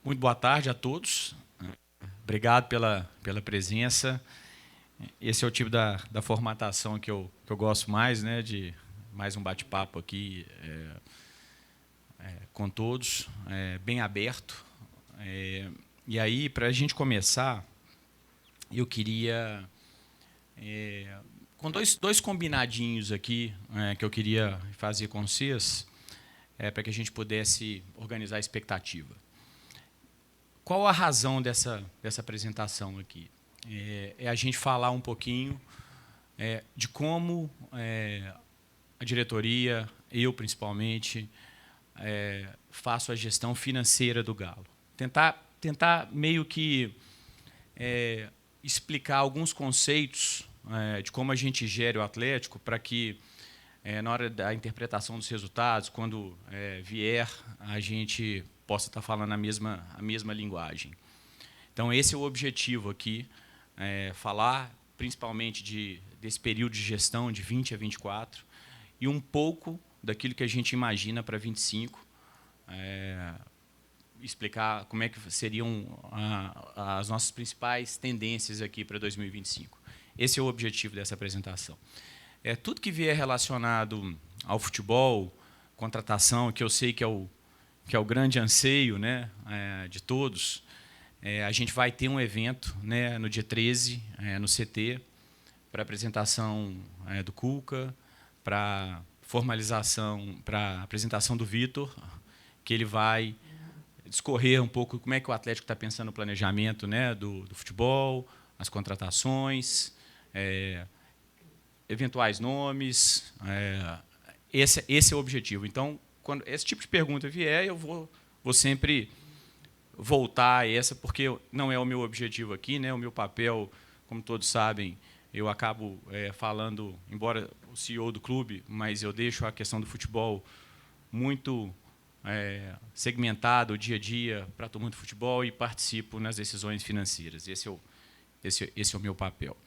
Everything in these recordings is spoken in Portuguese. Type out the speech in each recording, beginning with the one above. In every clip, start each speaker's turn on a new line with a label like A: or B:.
A: Muito boa tarde a todos. Obrigado pela presença. Esse é o tipo da formatação que eu gosto mais, né, de mais um bate-papo aqui com todos, bem aberto. E aí, para a gente começar, eu queria, com dois combinadinhos aqui, que eu queria fazer com vocês, para que a gente pudesse organizar a expectativa. Qual a razão dessa apresentação aqui? É a gente falar um pouquinho de como a diretoria, eu principalmente, faço a gestão financeira do Galo. Tentar meio que explicar alguns conceitos de como a gente gere o Atlético para que, na hora da interpretação dos resultados, quando vier, a gente possa estar falando a mesma linguagem. Então, esse é o objetivo aqui, falar principalmente desse período de gestão de 20 a 24 e um pouco daquilo que a gente imagina para 25, explicar como é que seriam as nossas principais tendências aqui para 2025. Esse é o objetivo dessa apresentação. Tudo que vier relacionado ao futebol, contratação, que eu sei que é o grande anseio, né, de todos, a gente vai ter um evento, né, no dia 13, no CT, para apresentação do Cuca, para formalização, para apresentação do Vitor, que ele vai discorrer um pouco como é que o Atlético está pensando no planejamento, né, do futebol, as contratações, eventuais nomes. Esse é o objetivo. Então, quando esse tipo de pergunta vier, eu vou sempre voltar a essa, porque não é o meu objetivo aqui, né? O meu papel, como todos sabem, eu acabo falando, embora o CEO do clube, mas eu deixo a questão do futebol muito segmentada, o dia a dia, para a turma do futebol, e participo nas decisões financeiras. Esse é o meu papel.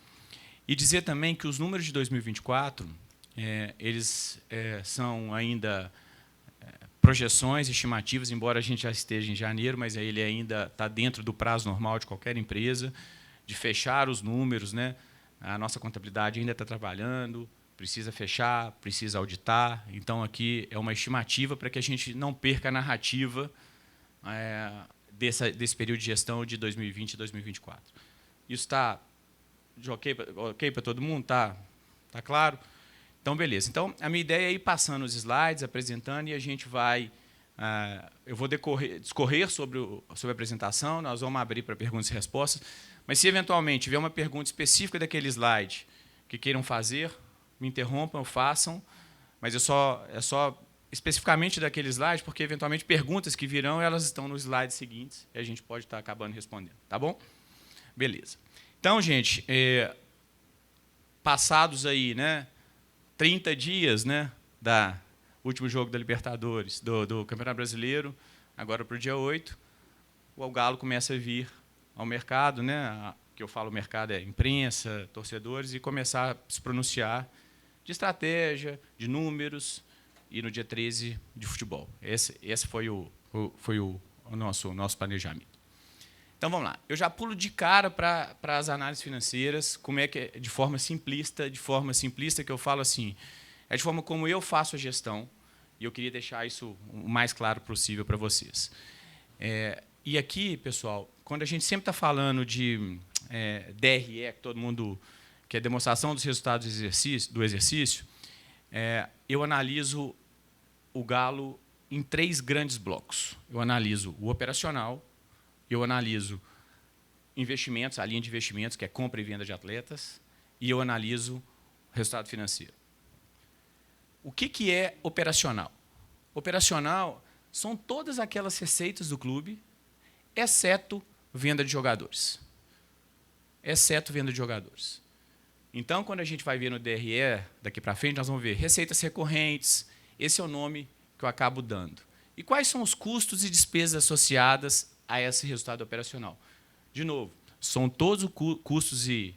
A: E dizer também que os números de 2024, eles são ainda projeções, estimativas, embora a gente já esteja em janeiro, mas ele ainda está dentro do prazo normal de qualquer empresa, de fechar os números, né? A nossa contabilidade ainda está trabalhando, precisa fechar, precisa auditar. Então, aqui é uma estimativa para que a gente não perca a narrativa desse período de gestão de 2020 e 2024. Isso está ok para todo mundo? Tá claro? Então, beleza. Então, a minha ideia é ir passando os slides, apresentando, e a gente vai... eu vou discorrer sobre a apresentação, nós vamos abrir para perguntas e respostas, mas se eventualmente tiver uma pergunta específica daquele slide que queiram fazer, me interrompam, façam, mas é só especificamente daquele slide, porque eventualmente perguntas que virão, elas estão nos slides seguintes, e a gente pode estar acabando respondendo. Tá bom? Beleza. Então, gente, passados aí, né, 30 dias, né, da último jogo da Libertadores, do Campeonato Brasileiro, agora para o dia 8, o Galo começa a vir ao mercado, né, que eu falo mercado é imprensa, torcedores, e começar a se pronunciar de estratégia, de números, e no dia 13 de futebol. Esse foi o nosso planejamento. Então, vamos lá. Eu já pulo de cara para as análises financeiras, como é que é, de forma simplista que eu falo assim, é de forma como eu faço a gestão, e eu queria deixar isso o mais claro possível para vocês. E aqui, pessoal, quando a gente sempre está falando de DRE, que todo mundo, que é demonstração dos resultados do exercício, eu analiso o Galo em 3 grandes blocos. Eu analiso o operacional, eu analiso investimentos, a linha de investimentos, que é compra e venda de atletas, e eu analiso o resultado financeiro. O que é operacional? Operacional são todas aquelas receitas do clube, exceto venda de jogadores. Exceto venda de jogadores. Então, quando a gente vai ver no DRE, daqui para frente, nós vamos ver receitas recorrentes, esse é o nome que eu acabo dando. E quais são os custos e despesas associadas a esse resultado operacional? De novo, são todos os custos e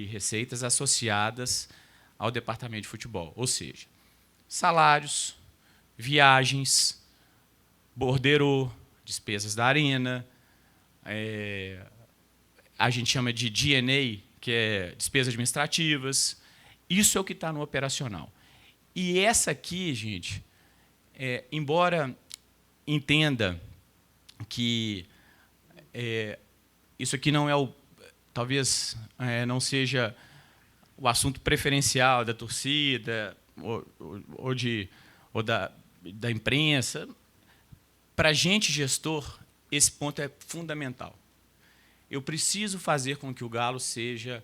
A: receitas associadas ao departamento de futebol, ou seja, salários, viagens, bordeiro, despesas da arena, a gente chama de D&A, que é despesas administrativas. Isso é o que está no operacional. E essa aqui, gente, embora entenda que isso aqui não é talvez não seja o assunto preferencial da torcida ou da imprensa, para a gente, gestor, esse ponto é fundamental. Eu preciso fazer com que o Galo seja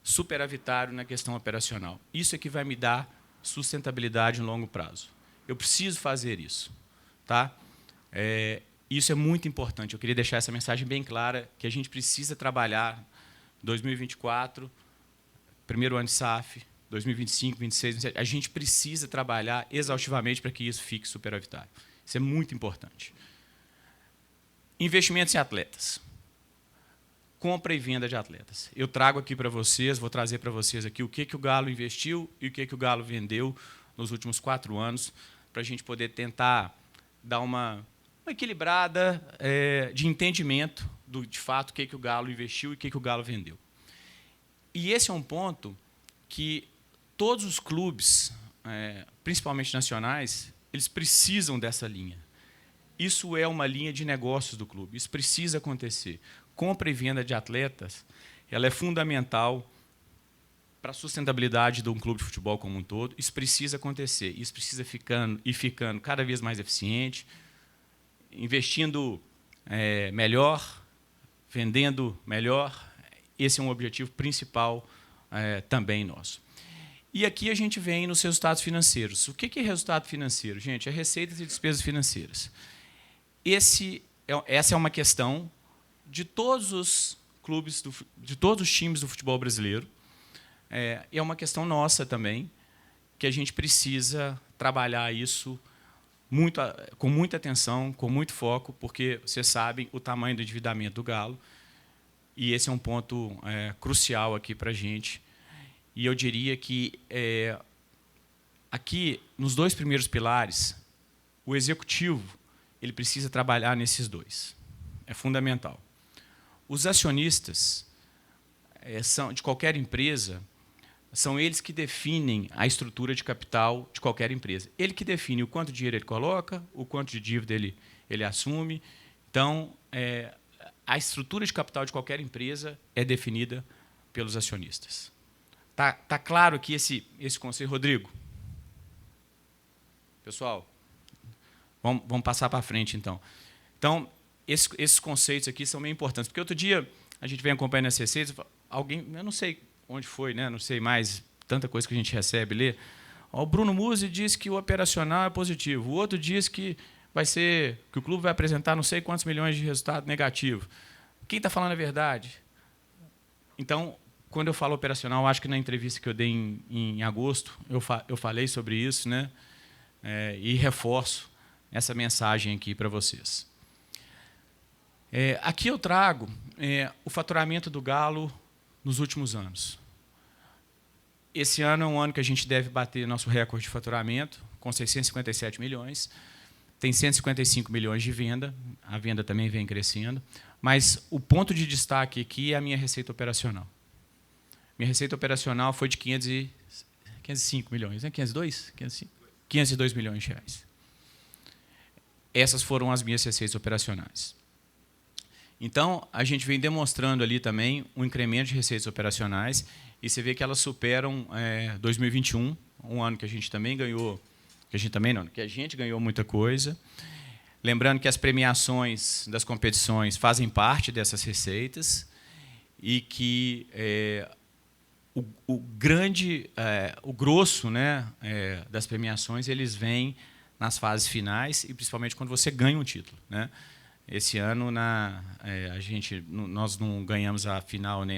A: superavitário na questão operacional. Isso é que vai me dar sustentabilidade em longo prazo. Eu preciso fazer isso. Tá? Isso é muito importante. Eu queria deixar essa mensagem bem clara, que a gente precisa trabalhar 2024, primeiro ano de SAF, 2025, 2026, 2027. A gente precisa trabalhar exaustivamente para que isso fique superavitário. Isso é muito importante. Investimentos em atletas. Compra e venda de atletas. Eu trago aqui para vocês, vou trazer para vocês aqui o que o Galo investiu e o que o Galo vendeu nos últimos 4 anos, para a gente poder tentar dar uma equilibrada de entendimento de fato, o que o Galo investiu e o que o Galo vendeu. E esse é um ponto que todos os clubes, principalmente nacionais, eles precisam dessa linha. Isso é uma linha de negócios do clube. Isso precisa acontecer. Compra e venda de atletas, ela é fundamental para a sustentabilidade de um clube de futebol como um todo. Isso precisa acontecer. Isso precisa ficando cada vez mais eficiente, investindo melhor, vendendo melhor. Esse é um objetivo principal também nosso. E aqui a gente vem nos resultados financeiros. O que é resultado financeiro? Gente, é receitas e despesas financeiras. Essa é uma questão de todos os clubes, de todos os times do futebol brasileiro. E é uma questão nossa também, que a gente precisa trabalhar isso com muita atenção, com muito foco, porque vocês sabem o tamanho do endividamento do Galo, e esse é um ponto crucial aqui para a gente. E eu diria que, aqui, nos 2 primeiros pilares, o executivo ele precisa trabalhar nesses 2. É fundamental. Os acionistas de qualquer empresa, são eles que definem a estrutura de capital de qualquer empresa. Ele que define o quanto de dinheiro ele coloca, o quanto de dívida ele assume. Então, a estrutura de capital de qualquer empresa é definida pelos acionistas. Tá claro aqui esse conceito, Rodrigo? Pessoal, vamos passar para frente, então. Então, esses conceitos aqui são bem importantes, porque outro dia a gente vem acompanhando as receitas, alguém, eu não sei onde foi, né? Não sei mais, tanta coisa que a gente recebe, lê. O Bruno Musi disse que o operacional é positivo, o outro diz que que o clube vai apresentar não sei quantos milhões de resultado negativo. Quem está falando a verdade? Então, quando eu falo operacional, acho que na entrevista que eu dei em agosto, eu falei sobre isso, né? E reforço essa mensagem aqui para vocês. Aqui eu trago o faturamento do Galo nos últimos anos. Esse ano é um ano que a gente deve bater nosso recorde de faturamento, com 657 milhões. Tem 155 milhões de venda, a venda também vem crescendo. Mas o ponto de destaque aqui é a minha receita operacional. Minha receita operacional foi de 505 milhões, né? 502? 502 milhões de reais. Essas foram as minhas receitas operacionais. Então, a gente vem demonstrando ali também um incremento de receitas operacionais e você vê que elas superam 2021, um ano que a gente também ganhou, que a gente ganhou muita coisa. Lembrando que as premiações das competições fazem parte dessas receitas e que o grosso, né, das premiações eles vêm nas fases finais e principalmente quando você ganha um título, né? Esse ano nós não ganhamos a final nem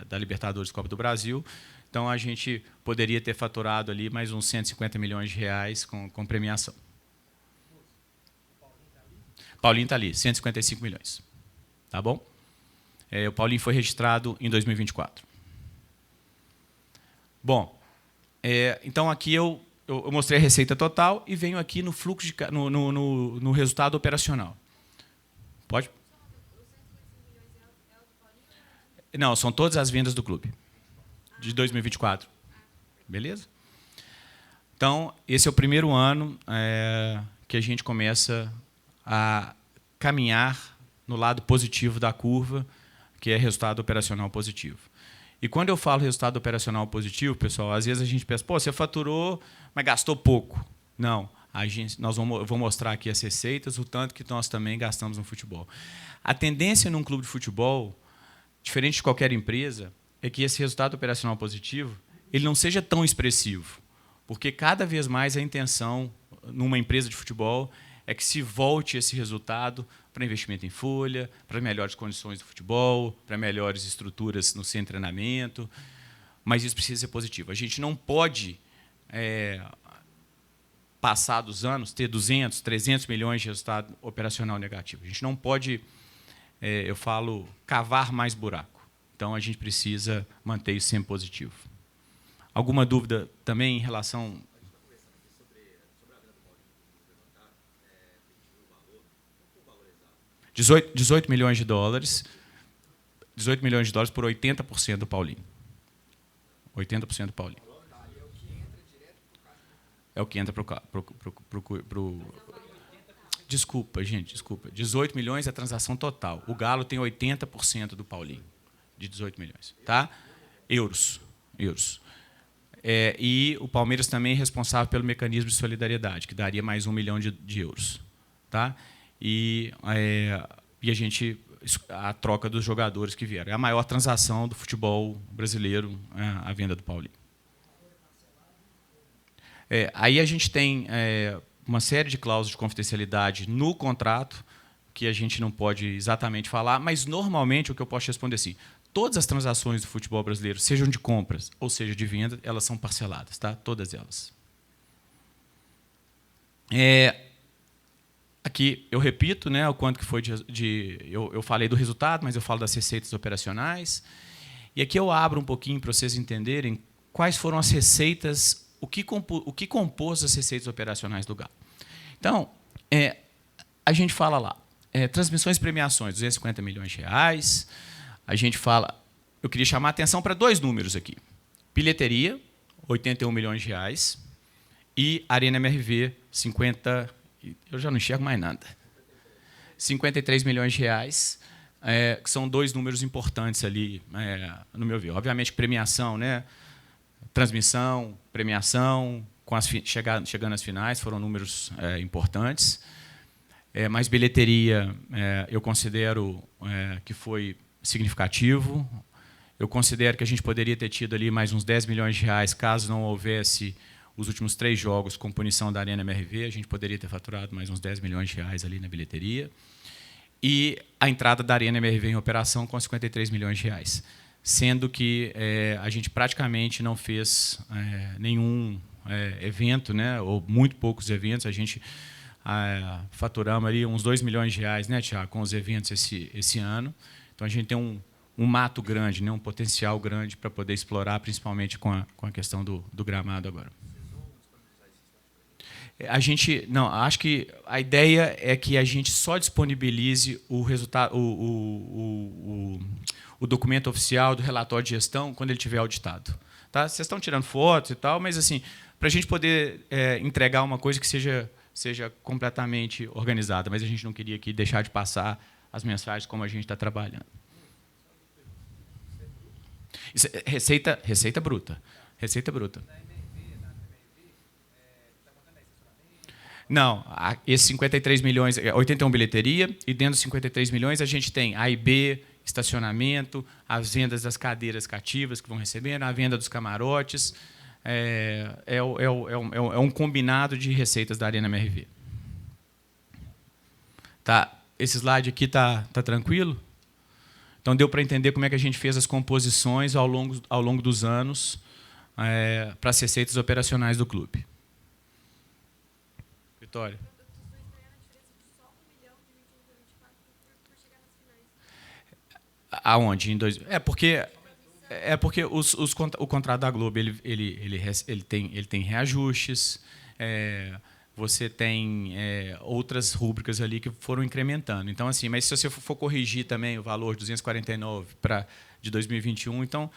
A: da Libertadores Copa do Brasil, então a gente poderia ter faturado ali mais uns 150 milhões de reais com premiação. Paulinho está ali, 155 milhões. Tá bom? O Paulinho foi registrado em 2024. Bom, então aqui eu mostrei a receita total e venho aqui no fluxo no resultado operacional. Pode? Não, são todas as vendas do clube, de 2024. Beleza? Então, esse é o primeiro ano que a gente começa a caminhar no lado positivo da curva, que é resultado operacional positivo. E quando eu falo resultado operacional positivo, pessoal, às vezes a gente pensa, pô, você faturou, mas gastou pouco. Não, eu vou mostrar aqui as receitas, o tanto que nós também gastamos no futebol. A tendência num clube de futebol, diferente de qualquer empresa, é que esse resultado operacional positivo ele não seja tão expressivo, porque cada vez mais a intenção numa empresa de futebol é que se volte esse resultado para investimento em folha, para melhores condições do futebol, para melhores estruturas no seu treinamento, mas isso precisa ser positivo. A gente não pode, passar dos anos, ter 200, 300 milhões de resultado operacional negativo. A gente não pode, eu falo, cavar mais buraco. Então, a gente precisa manter isso sempre positivo. Alguma dúvida também em relação... 18 milhões de dólares. 18 milhões de dólares por 80% do Paulinho. 80% do Paulinho. É o que entra para o... Desculpa, gente, desculpa. 18 milhões é a transação total. O Galo tem 80% do Paulinho, de 18 milhões. Tá? Euros. E o Palmeiras também é responsável pelo mecanismo de solidariedade, que daria mais 1 milhão de euros. Tá? E a troca dos jogadores que vieram. É a maior transação do futebol brasileiro, a venda do Paulinho. Aí a gente tem uma série de cláusulas de confidencialidade no contrato, que a gente não pode exatamente falar, mas, normalmente, o que eu posso responder é assim, todas as transações do futebol brasileiro, sejam de compras ou seja de venda, elas são parceladas, tá? Todas elas. Aqui eu repito, né, o quanto que foi eu falei do resultado, mas eu falo das receitas operacionais. E aqui eu abro um pouquinho para vocês entenderem quais foram as receitas, o que compôs as receitas operacionais do Galo. Então, a gente fala lá, transmissões e premiações, 250 milhões de reais. A gente fala, eu queria chamar a atenção para 2 números aqui. Bilheteria, 81 milhões de reais, e Arena MRV, 50... Eu já não enxergo mais nada. 53 milhões de reais, que são 2 números importantes ali, no meu ver. Obviamente, premiação, né? Transmissão, premiação, chegando às finais, foram números importantes. Mas bilheteria, eu considero que foi significativo. Eu considero que a gente poderia ter tido ali mais uns 10 milhões de reais, caso não houvesse os últimos 3 jogos com punição da Arena MRV, a gente poderia ter faturado mais uns 10 milhões de reais ali na bilheteria. E a entrada da Arena MRV em operação com 53 milhões de reais. Sendo que a gente praticamente não fez nenhum evento, né, ou muito poucos eventos. A gente faturamos ali uns 2 milhões de reais, né, Thiago, com os eventos esse ano. Então, a gente tem um mato grande, né, um potencial grande para poder explorar, principalmente com a questão do gramado agora. Acho que a ideia é que a gente só disponibilize o resultado, o documento oficial do relatório de gestão quando ele estiver auditado. Tá? Vocês estão tirando fotos e tal, mas assim, para a gente poder entregar uma coisa que seja completamente organizada, mas a gente não queria aqui deixar de passar as mensagens como a gente está trabalhando. Isso é receita bruta. Receita bruta. Não, esses 53 milhões, 81 bilheteria, e dentro dos 53 milhões a gente tem A e B, estacionamento, as vendas das cadeiras cativas que vão recebendo, a venda dos camarotes. É um combinado de receitas da Arena MRV. Tá, esse slide aqui tá tranquilo? Então, deu para entender como é que a gente fez as composições ao longo dos anos para as receitas operacionais do clube. Vitória. Aonde? Porque o contrato da Globo ele tem reajustes, você tem outras rúbricas ali que foram incrementando. Então, assim, mas se você for corrigir também o valor de 249 para de 2021. Então,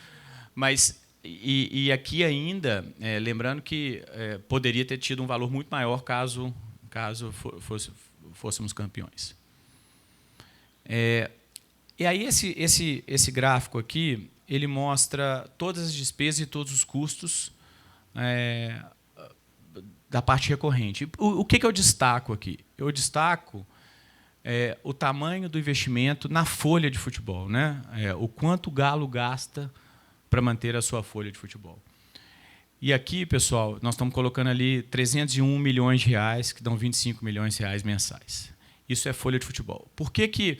A: mas e aqui ainda, lembrando que poderia ter tido um valor muito maior caso fôssemos campeões. E aí esse gráfico aqui ele mostra todas as despesas e todos os custos da parte recorrente. O que eu destaco aqui? Eu destaco o tamanho do investimento na folha de futebol, né? O quanto o Galo gasta para manter a sua folha de futebol. E aqui, pessoal, nós estamos colocando ali 301 milhões de reais, que dão 25 milhões de reais mensais. Isso é folha de futebol. Por que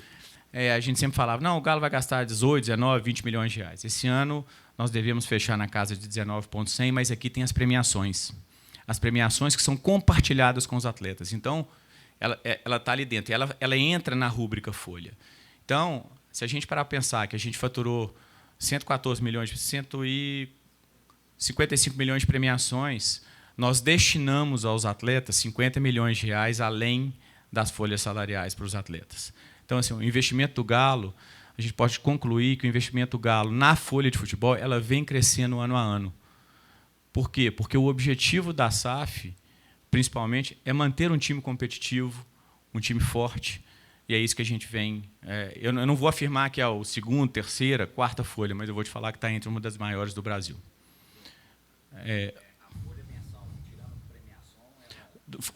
A: a gente sempre falava, não, o Galo vai gastar 18, 19, 20 milhões de reais. Esse ano nós devemos fechar na casa de 19,100, mas aqui tem as premiações. As premiações que são compartilhadas com os atletas. Então, ela está ali dentro. Ela entra na rúbrica folha. Então, se a gente parar para pensar que a gente faturou 114 milhões, 155 milhões de premiações, nós destinamos aos atletas 50 milhões de reais além das folhas salariais para os atletas. Então, assim, o investimento do Galo, a gente pode concluir que o investimento do Galo na folha de futebol ela vem crescendo ano a ano. Por quê? Porque o objetivo da SAF, principalmente, é manter um time competitivo, um time forte, e é isso que a gente vem... eu não vou afirmar que é o segundo, terceira, quarta folha, mas eu vou te falar que está entre uma das maiores do Brasil. A folha mensal, tirando premiação...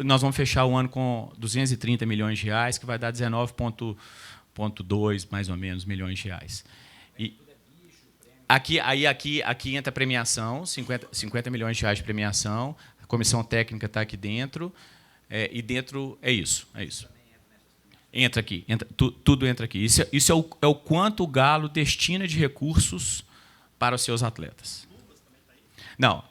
A: Nós vamos fechar o ano com 230 milhões de reais, que vai dar 19,2, mais ou menos, milhões de reais. E aqui entra a premiação, 50 milhões de reais de premiação, a comissão técnica está aqui dentro, e dentro é isso. Entra aqui, tudo entra aqui. Isso é o quanto o Galo destina de recursos para os seus atletas. Não,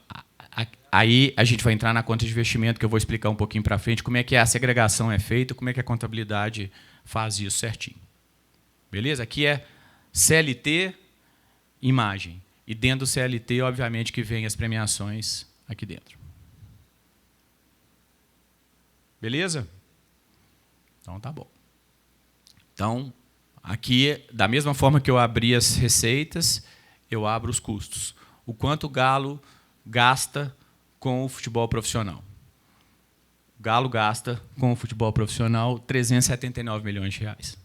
A: aí a gente vai entrar na conta de investimento, que eu vou explicar um pouquinho para frente, como é que a segregação é feita, como é que a contabilidade faz isso certinho. Beleza? Aqui é CLT, imagem. E dentro do CLT, obviamente, que vem as premiações aqui dentro. Beleza? Então, tá bom. Então, aqui, da mesma forma que eu abri as receitas, eu abro os custos. O quanto o Galo gasta com o futebol profissional. O Galo gasta com o futebol profissional 379 milhões de reais.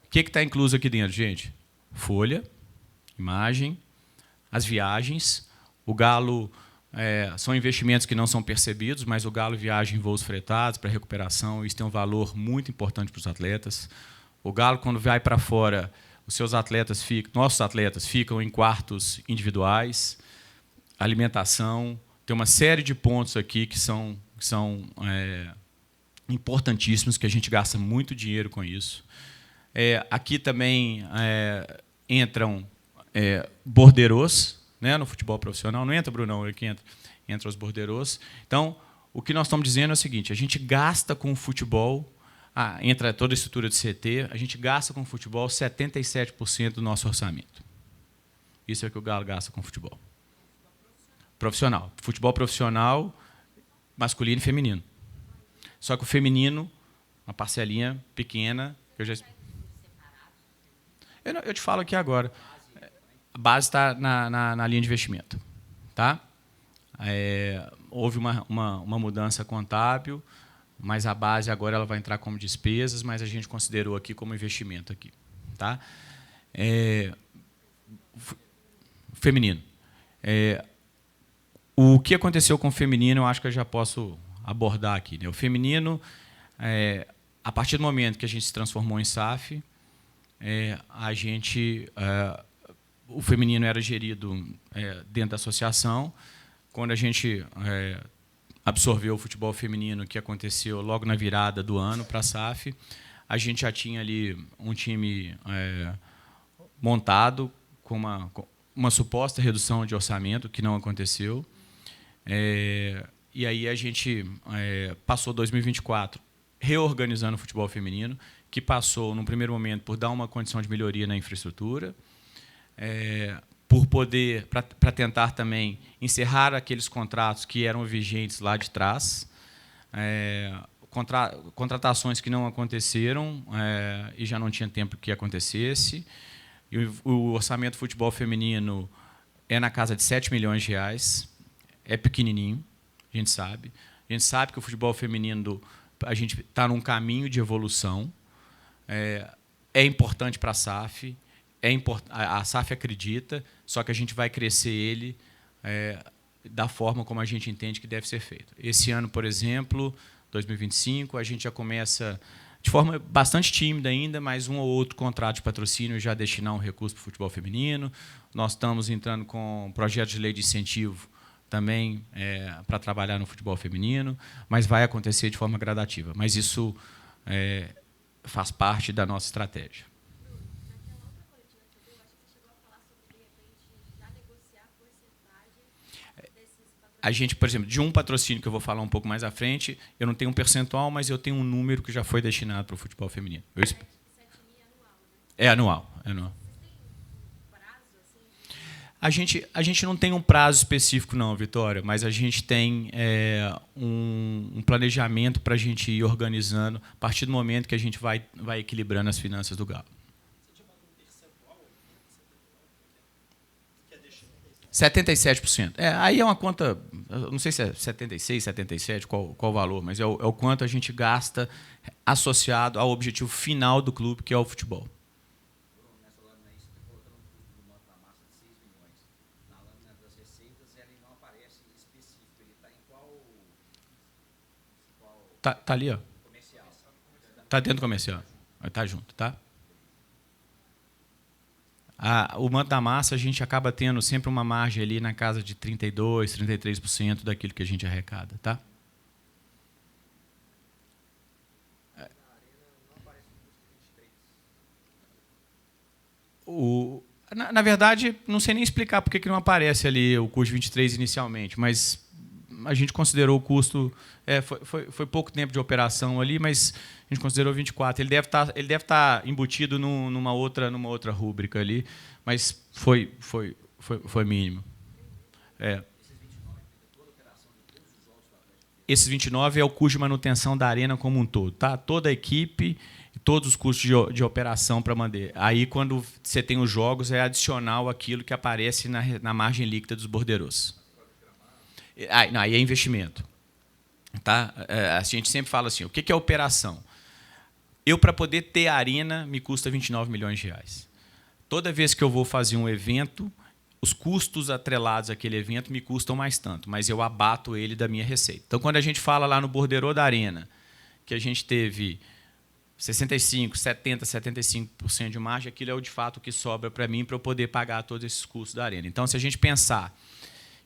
A: O que está incluso aqui dentro, gente? Folha, imagem, as viagens. O Galo são investimentos que não são percebidos, mas o Galo viaja em voos fretados para recuperação. Isso tem um valor muito importante para os atletas. O Galo, quando vai para fora, nossos atletas ficam em quartos individuais, alimentação. Tem uma série de pontos aqui que são importantíssimos, que a gente gasta muito dinheiro com isso. Aqui também entram borderôs, né, no futebol profissional. Não entra, Brunão, aqui entra os borderôs. Então, o que nós estamos dizendo é o seguinte, a gente gasta com o futebol, entra toda a estrutura de CT, a gente gasta com o futebol 77% do nosso orçamento. Isso é o que o Galo gasta com o futebol. Profissional. Futebol profissional, masculino e feminino. Só que o feminino, uma parcelinha pequena, que eu já... Eu te falo aqui agora. A base está na linha de investimento. Tá? Houve uma mudança contábil, mas a base agora ela vai entrar como despesas, mas a gente considerou aqui como investimento. Aqui, tá? Feminino. O que aconteceu com o feminino, eu acho que eu já posso abordar aqui. Né? O feminino, a partir do momento que a gente se transformou em SAF, o feminino era gerido dentro da associação. Quando a gente absorveu o futebol feminino, que aconteceu logo na virada do ano para a SAF, a gente já tinha ali um time montado com uma suposta redução de orçamento, que não aconteceu. E aí a gente passou 2024 reorganizando o futebol feminino, que passou, num primeiro momento, por dar uma condição de melhoria na infraestrutura, para tentar também encerrar aqueles contratos que eram vigentes lá de trás, contratações que não aconteceram e já não tinha tempo que acontecesse, E o orçamento do futebol feminino é na casa de 7 milhões de reais. É pequenininho, a gente sabe. A gente sabe que o futebol feminino, a gente está num caminho de evolução. É importante para a SAF, a SAF acredita, só que a gente vai crescer ele da forma como a gente entende que deve ser feito. Esse ano, por exemplo, 2025, a gente já começa de forma bastante tímida ainda, mas um ou outro contrato de patrocínio já destinar um recurso para o futebol feminino. Nós estamos entrando com projetos de lei de incentivo também para trabalhar no futebol feminino, mas vai acontecer de forma gradativa. Mas isso faz parte da nossa estratégia. A gente, por exemplo, de um patrocínio que eu vou falar um pouco mais à frente, eu não tenho um percentual, mas eu tenho um número que já foi destinado para o futebol feminino. É anual. A gente não tem um prazo específico, não, Vitória, mas a gente tem um planejamento para a gente ir organizando a partir do momento que a gente vai equilibrando as finanças do Galo. 77%. Aí é uma conta, não sei se é 76, 77, qual o valor, mas é o quanto a gente gasta associado ao objetivo final do clube, que é o futebol.
B: Nessa lâmina aí, você está colocando um custo do manto da massa de 6 milhões. Na lâmina das receitas, ele não aparece específico. Ele está em qual...
A: Tá ali, ó.
B: Comercial.
A: Está dentro do comercial. Está junto, tá? O manto da massa, a gente acaba tendo sempre uma margem ali na casa de 32%, 33% daquilo que a gente arrecada, tá? Na verdade, não sei nem explicar por que não aparece ali o custo de 23 inicialmente, mas a gente considerou o custo... foi pouco tempo de operação ali, mas a gente considerou 24. Ele deve estar embutido numa outra rúbrica ali, mas foi mínimo. Esses 29 é o custo de manutenção da arena como um todo, tá? Toda a equipe, todos os custos de operação para manter. Aí, quando você tem os jogos, é adicional aquilo que aparece na margem líquida dos borderos. Aí é investimento. Tá? A gente sempre fala assim, o que é operação? Eu, para poder ter a arena, me custa 29 milhões de reais. Toda vez que eu vou fazer um evento, os custos atrelados àquele evento me custam mais tanto, mas eu abato ele da minha receita. Então, quando a gente fala lá no borderô da arena, que a gente teve 65%, 70%, 75% de margem, aquilo é o de fato o que sobra para mim para eu poder pagar todos esses custos da arena. Então, se a gente pensar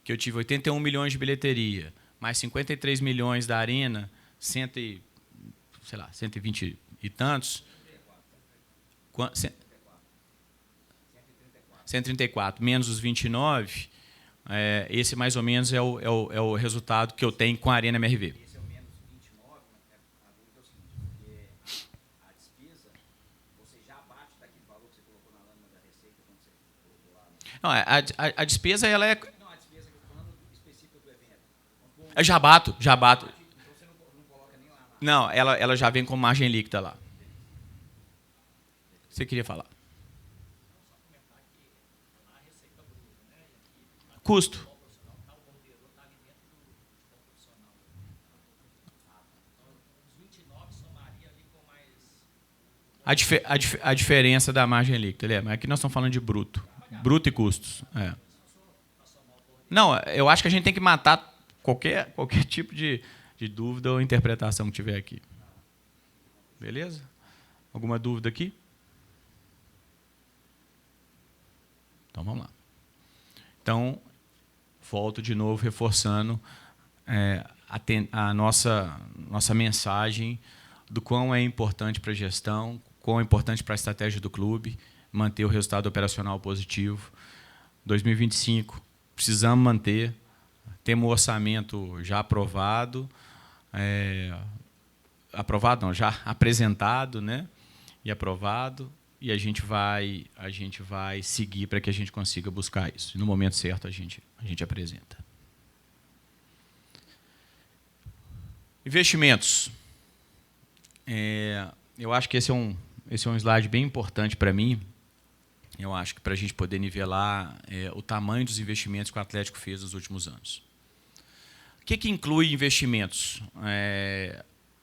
A: que eu tive 81 milhões de bilheteria, mais 53 milhões da arena, 120 e tantos... 134 menos os 29, esse mais ou menos é o resultado que eu tenho com a Arena MRV.
B: Esse é o menos 29, a dúvida é o seguinte, porque a despesa, você já abate daquele valor que você colocou na lâmina da receita quando você colocou lá?
A: Não, a despesa, ela é...
B: Não, a despesa que eu estou falando específica do evento.
A: Eu já bato.
B: Então você não coloca nem lá.
A: Não, ela já vem com margem líquida lá. Você queria falar? Custo. A diferença da margem líquida, mas aqui nós estamos falando de bruto. Bruto e custos. Não, eu acho que a gente tem que matar qualquer tipo de dúvida ou interpretação que tiver aqui. Beleza? Alguma dúvida aqui? Então, vamos lá. Então, volto de novo reforçando a nossa mensagem do quão é importante para a gestão, quão é importante para a estratégia do clube, manter o resultado operacional positivo. 2025, precisamos manter, temos o orçamento já aprovado, já apresentado, né? E aprovado, e a gente vai seguir para que a gente consiga buscar isso. E no momento certo a gente apresenta. Investimentos. Eu acho que esse é um slide bem importante para mim, Eu acho que para a gente poder nivelar o tamanho dos investimentos que o Atlético fez nos últimos anos. O que inclui investimentos?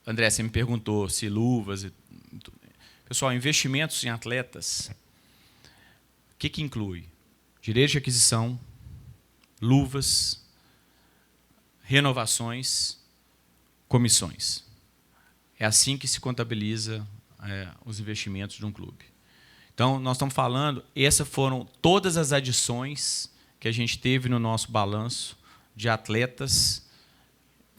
A: André, você me perguntou se luvas. Pessoal, investimentos em atletas, o que inclui? Direito de aquisição, luvas, renovações, comissões. É assim que se contabiliza os investimentos de um clube. Então, nós estamos falando, essas foram todas as adições que a gente teve no nosso balanço de atletas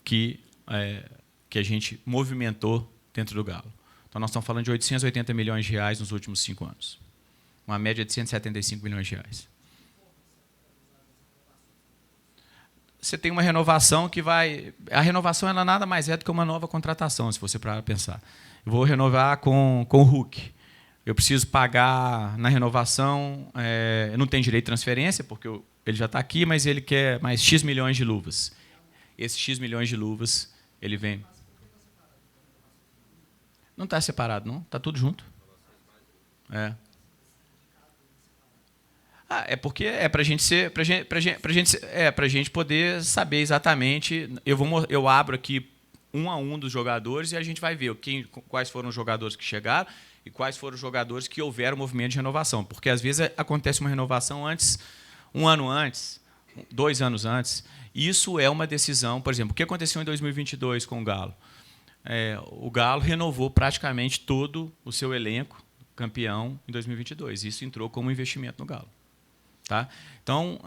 A: que a gente movimentou dentro do Galo. Então, nós estamos falando de 880 milhões de reais nos últimos 5 anos. Uma média de 175 milhões de reais. Você tem uma renovação que vai... A renovação ela nada mais é do que uma nova contratação, se você parar para pensar. Eu vou renovar com o Hulk. Eu preciso pagar na renovação... eu não tenho direito de transferência, porque ele já está aqui, mas ele quer mais X milhões de luvas. Esses X milhões de luvas, ele vem... Não está separado, não? Está tudo junto. É porque para a gente poder saber exatamente. Eu abro aqui um a um dos jogadores e a gente vai ver quais foram os jogadores que chegaram e quais foram os jogadores que houveram movimento de renovação. Porque às vezes acontece uma renovação antes, 1 ano antes, 2 anos antes. Isso é uma decisão. Por exemplo, o que aconteceu em 2022 com o Galo? O Galo renovou praticamente todo o seu elenco campeão em 2022. Isso entrou como investimento no Galo. Tá? Então,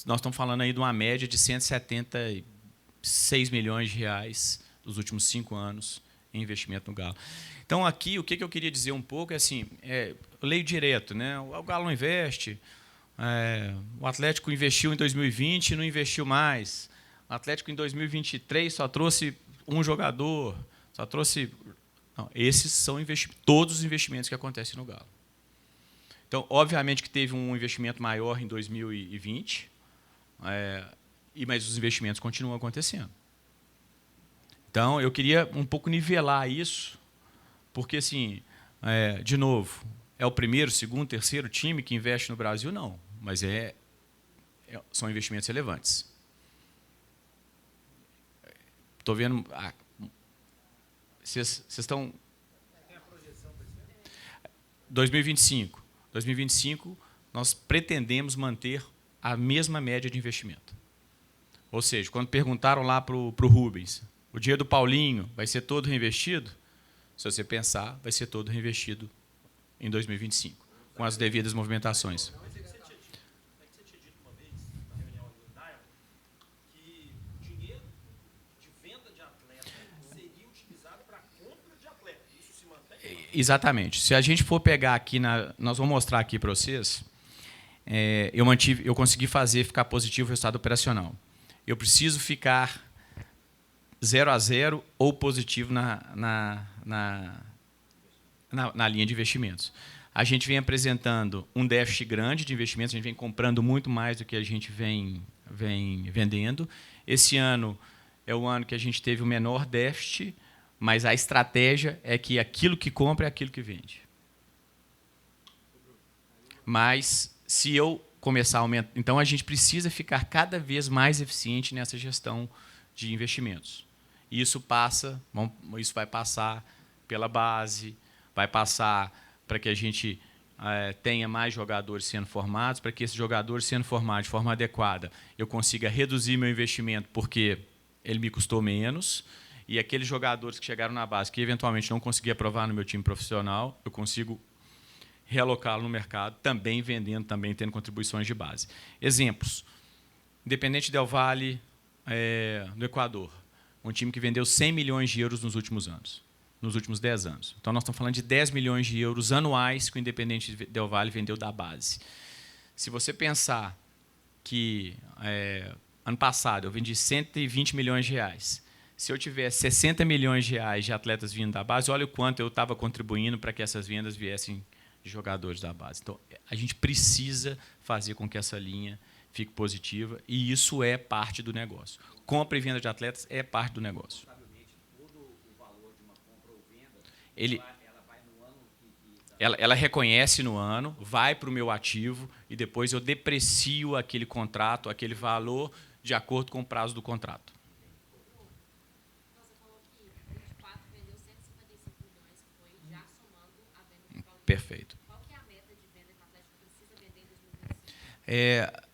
A: nós estamos falando aí de uma média de 176 milhões de reais nos últimos 5 anos em investimento no Galo. Então, aqui, o que eu queria dizer um pouco é assim, eu leio direto, né? O Galo não investe, o Atlético investiu em 2020 e não investiu mais. O Atlético, em 2023, só trouxe um jogador, só trouxe... Não, esses são todos os investimentos que acontecem no Galo. Então, obviamente que teve um investimento maior em 2020, mas os investimentos continuam acontecendo. Então, eu queria um pouco nivelar isso, porque, assim, de novo, é o primeiro, segundo, terceiro time que investe no Brasil? Não, mas são investimentos relevantes. Estou vendo... Vocês estão... Tem a projeção para esse ano? 2025. 2025, nós pretendemos manter a mesma média de investimento. Ou seja, quando perguntaram lá para o Rubens, o dinheiro do Paulinho vai ser todo reinvestido? Se você pensar, vai ser todo reinvestido em 2025, com as devidas movimentações. Você tinha dito uma vez, na reunião do Diamond, que o dinheiro de venda de atleta seria utilizado para a compra de atleta. Isso se mantém? Exatamente. Se a gente for pegar aqui, nós vamos mostrar aqui para vocês, eu consegui ficar positivo o resultado operacional. Eu preciso ficar 0-0 ou positivo na linha de investimentos. A gente vem apresentando um déficit grande de investimentos, a gente vem comprando muito mais do que a gente vem vendendo. Esse ano é o ano que a gente teve o menor déficit, mas a estratégia é que aquilo que compra é aquilo que vende. Mas, se eu começar a aumentar... Então, a gente precisa ficar cada vez mais eficiente nessa gestão de investimentos. Isso vai passar pela base, vai passar para que a gente tenha mais jogadores sendo formados, para que esses jogadores sendo formados de forma adequada, eu consiga reduzir meu investimento, porque ele me custou menos, e aqueles jogadores que chegaram na base, que eventualmente não consegui aprovar no meu time profissional, eu consigo realocá-lo no mercado, também vendendo, também tendo contribuições de base. Exemplos. Independente Del Valle, do Equador. Um time que vendeu 100 milhões de euros nos últimos anos, nos últimos 10 anos. Então, nós estamos falando de 10 milhões de euros anuais que o Independente Del Valle vendeu da base. Se você pensar que, ano passado, eu vendi 120 milhões de reais, se eu tivesse 60 milhões de reais de atletas vindo da base, olha o quanto eu estava contribuindo para que essas vendas viessem de jogadores da base. Então, a gente precisa fazer com que essa linha fique positiva, e isso é parte do negócio. Compra e venda de atletas é parte do negócio.
B: Todo o valor de uma compra ou venda,
A: ela
B: vai no ano que
A: Ela reconhece no ano, vai para o meu ativo e depois eu deprecio aquele contrato, aquele valor, de acordo com o prazo do contrato.
C: Então, você falou que 24 vendeu 155 milhões, que foi já somando a venda do Paulinho.
A: Perfeito.
C: Qual que é a meta de venda que o Atlético precisa vender em 2025?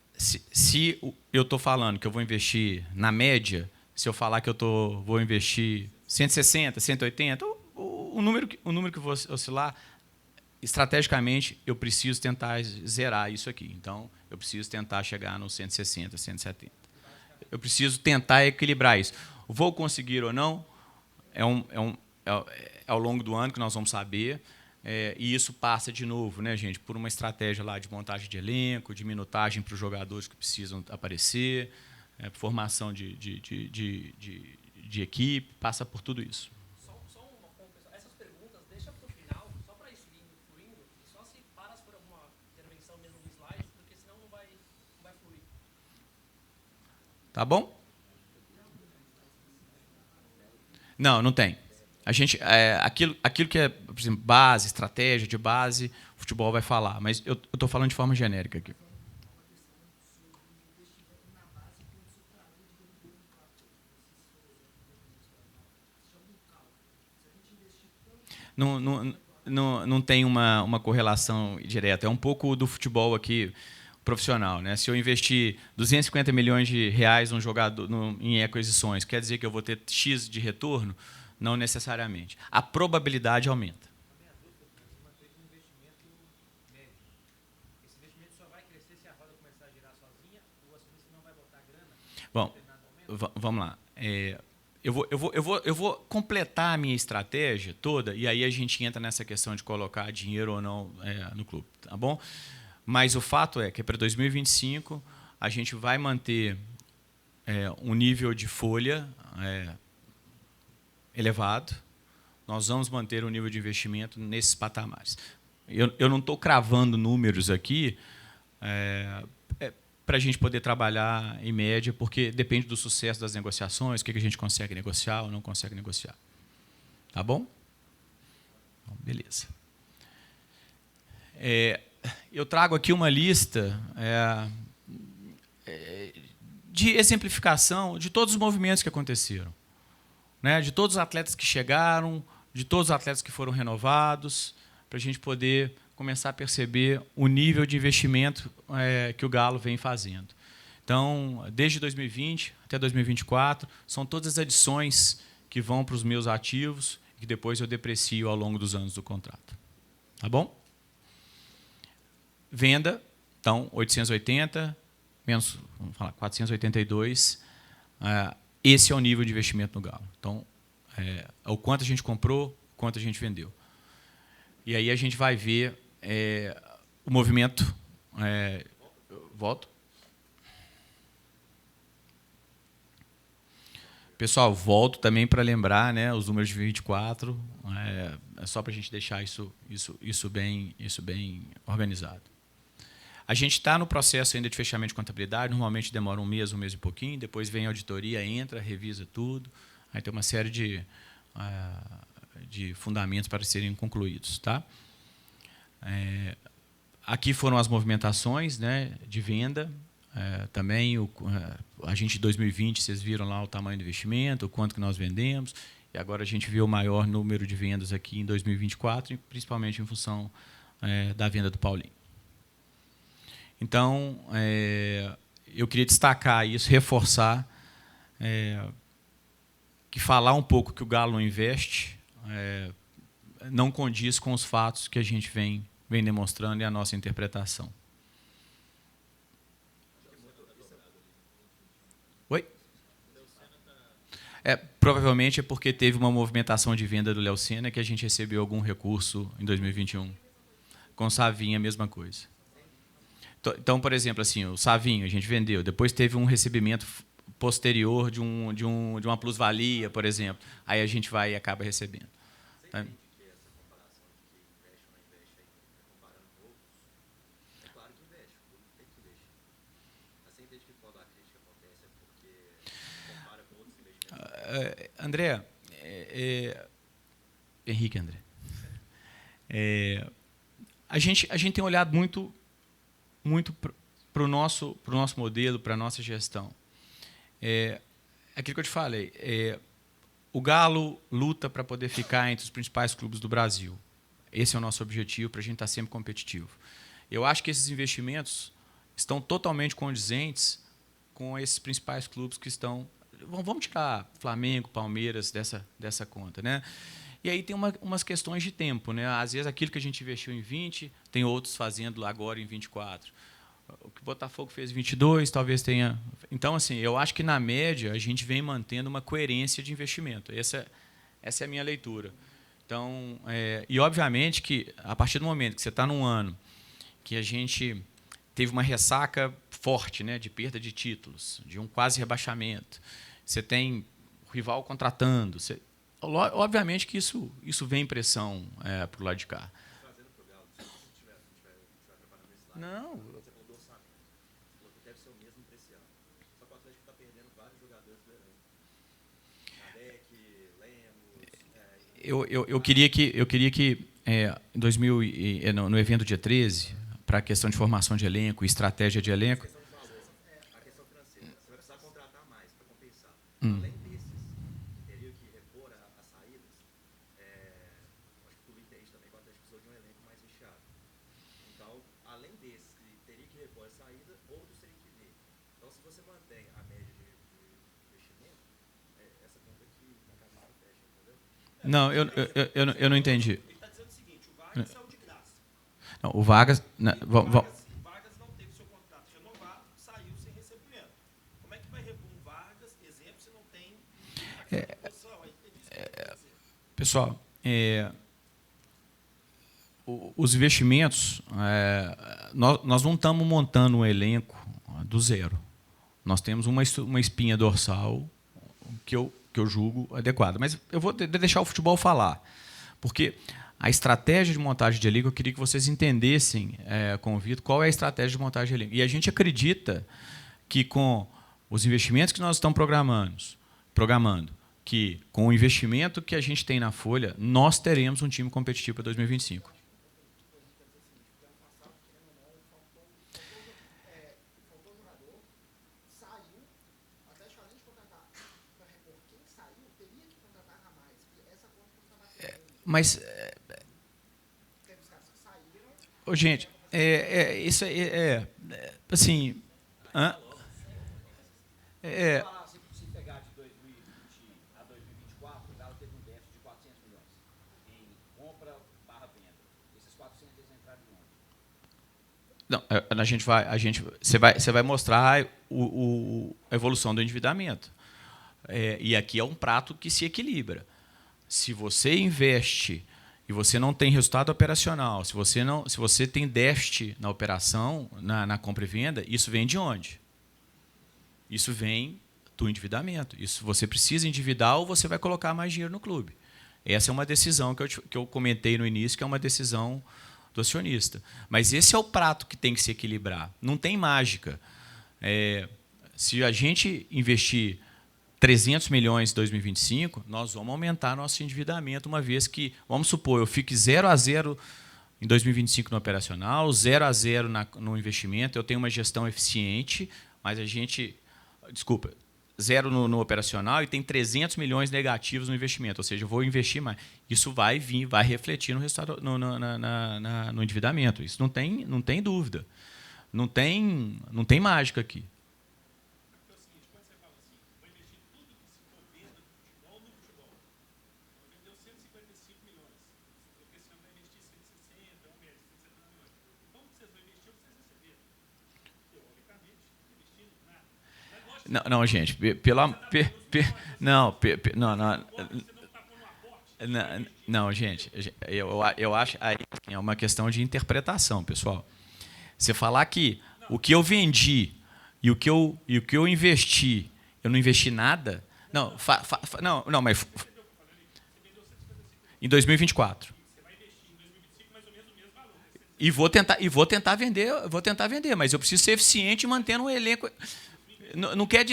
A: Se eu estou falando que eu vou investir na média, se eu falar que vou investir 160, 180, o número que eu vou oscilar, estrategicamente, eu preciso tentar zerar isso aqui. Então, eu preciso tentar chegar nos 160, 170. Eu preciso tentar equilibrar isso. Vou conseguir ou não, é ao longo do ano que nós vamos saber. E isso passa de novo, né, gente, por uma estratégia lá de montagem de elenco, de minutagem para os jogadores que precisam aparecer, formação de equipe, passa por tudo isso.
D: Só uma pessoal. Essas perguntas deixa para o final, só para isso ir fluindo, e só se paras por alguma intervenção mesmo no slide, porque senão não vai fluir.
A: Tá bom? Não tem. A gente, aquilo que é, por exemplo, base, estratégia de base, o futebol vai falar. Mas eu estou falando de forma genérica aqui. Não tem uma correlação direta. É um pouco do futebol aqui profissional, né? Se eu investir 250 milhões de reais num jogador, em aquisições, quer dizer que eu vou ter X de retorno? Não necessariamente. A probabilidade aumenta.
D: Esse investimento só vai crescer se a roda começar a girar sozinha, o acionista não vai botar grana?
A: Bom, vamos lá. Eu vou completar a minha estratégia toda e aí a gente entra nessa questão de colocar dinheiro ou não no clube, tá bom? Mas o fato é que para 2025 a gente vai manter um nível de folha elevado. Nós vamos manter o nível de investimento nesses patamares. Eu não estou cravando números aqui para a gente poder trabalhar em média, porque depende do sucesso das negociações, o que a gente consegue negociar ou não consegue negociar. Tá bom? Bom, beleza. Eu trago aqui uma lista de exemplificação de todos os movimentos que aconteceram, né? De todos os atletas que chegaram, de todos os atletas que foram renovados, para a gente poder começar a perceber o nível de investimento que o Galo vem fazendo. Então, desde 2020 até 2024, são todas as adições que vão para os meus ativos e que depois eu deprecio ao longo dos anos do contrato. Tá bom? Venda, então, 880 menos, vamos falar, 482. Esse é o nível de investimento no Galo. Então, o quanto a gente comprou, o quanto a gente vendeu. E aí a gente vai ver o movimento. Volto. Pessoal, volto também para lembrar, né, os números de 24. Só para a gente deixar isso bem organizado. A gente está no processo ainda de fechamento de contabilidade. Normalmente demora um mês e pouquinho. Depois vem a auditoria, entra, revisa tudo. Aí tem uma série de fundamentos para serem concluídos. Tá? Aqui foram as movimentações, né, de venda. Também a gente, em 2020, vocês viram lá o tamanho do investimento, o quanto que nós vendemos. E agora a gente viu o maior número de vendas aqui em 2024, principalmente em função da venda do Paulinho. Então, eu queria destacar isso, reforçar, que falar um pouco que o Galo não investe não condiz com os fatos que a gente vem demonstrando e a nossa interpretação. Oi? Provavelmente é porque teve uma movimentação de venda do Léo Sena que a gente recebeu algum recurso em 2021. Com o Savinho, a mesma coisa. Então, por exemplo, assim, o Savinho a gente vendeu, depois teve um recebimento posterior de uma plusvalia, por exemplo. Aí a gente vai e acaba recebendo. Tá?
B: Você entende que essa comparação de que investe ou não investe aí, comparando outros, é claro que investe, o clube tem que investir. Mas você entende que quando a crítica acontece é porque compara com outros investimentos?
A: André, Henrique André. a gente tem olhado muito para o nosso modelo, para a nossa gestão. Aquilo que eu te falei, o Galo luta para poder ficar entre os principais clubes do Brasil. Esse é o nosso objetivo, para a gente estar sempre competitivo. Eu acho que esses investimentos estão totalmente condizentes com esses principais clubes que estão... Vamos tirar Flamengo, Palmeiras dessa conta, né? E aí tem umas questões de tempo, né? Às vezes aquilo que a gente investiu em 20, tem outros fazendo agora em 24. O que o Botafogo fez em 22, talvez tenha... Então, assim, eu acho que, na média, a gente vem mantendo uma coerência de investimento. Essa é a minha leitura. Então, e, obviamente, que, a partir do momento que você está num ano que a gente teve uma ressaca forte, né, de perda de títulos, de um quase rebaixamento, você tem o rival contratando, obviamente que isso vem pressão para o lado de cá.
B: Trazendo para o Galo, se tiver preparando esse slide.
A: Não.
B: Você falou do orçamento. Você falou que deve ser o mesmo para esse ano. Só que o Atlético está perdendo vários jogadores do elenco. Kardec, Lemos...
A: Eu queria que em 2000, no evento dia 13, para a questão de formação de elenco e estratégia de elenco...
B: A questão financeira. Você vai precisar contratar mais para compensar. Além desses, que teriam que repor as saídas, acho que o clube entende também que o Atlético precisou de um elenco mais recheado. Então, além desses, que teria que repor a saída, outros teriam que vir. Então, se você mantém a média de investimento, essa conta aqui na casa não fecha, entendeu?
A: Não, eu não entendi.
D: Ele está dizendo o seguinte, o Vargas saiu de graça.
A: Não, o Vargas...
D: Vargas não teve seu contrato renovado, saiu sem recebimento. Como é que vai repor um Vargas, exemplo, se não tem a posição?
A: Pessoal, os investimentos, nós não estamos montando um elenco do zero. Nós temos uma espinha dorsal que eu julgo adequada. Mas eu vou deixar o futebol falar, porque a estratégia de montagem de elenco, eu queria que vocês entendessem, com o Vitor, qual é a estratégia de montagem de elenco. E a gente acredita que, com os investimentos que nós estamos programando, que com o investimento que a gente tem na folha, nós teremos um time competitivo para 2025. Mas, gente, isso assim...
E: Se pegar de 2020 a 2024, o Galo teve um déficit de 400 milhões em compra/venda. Esses 400 eles entraram em onde?
A: Não, você vai mostrar a evolução do endividamento. E aqui é um prato que se equilibra. Se você investe e você não tem resultado operacional, se você tem déficit na operação, na compra e venda, isso vem de onde? Isso vem do endividamento. Isso você precisa endividar ou você vai colocar mais dinheiro no clube. Essa é uma decisão que eu comentei no início, que é uma decisão do acionista. Mas esse é o prato que tem que se equilibrar. Não tem mágica. Se a gente investir 300 milhões em 2025, nós vamos aumentar nosso endividamento, uma vez que, vamos supor, eu fique 0-0 em 2025 no operacional, 0-0 no investimento, eu tenho uma gestão eficiente, mas a gente... Desculpa, 0 no operacional e tem 300 milhões negativos no investimento, ou seja, eu vou investir mais. Isso vai refletir no resultado, no endividamento. Isso não tem dúvida. Não tem mágica aqui. Não, gente, não, gente, eu acho aí é uma questão de interpretação, pessoal. Você falar que o que eu vendi e o que eu investi, eu não investi nada, não, mas em 2024. E vou tentar vender, mas eu preciso ser eficiente mantendo um elenco. Não quer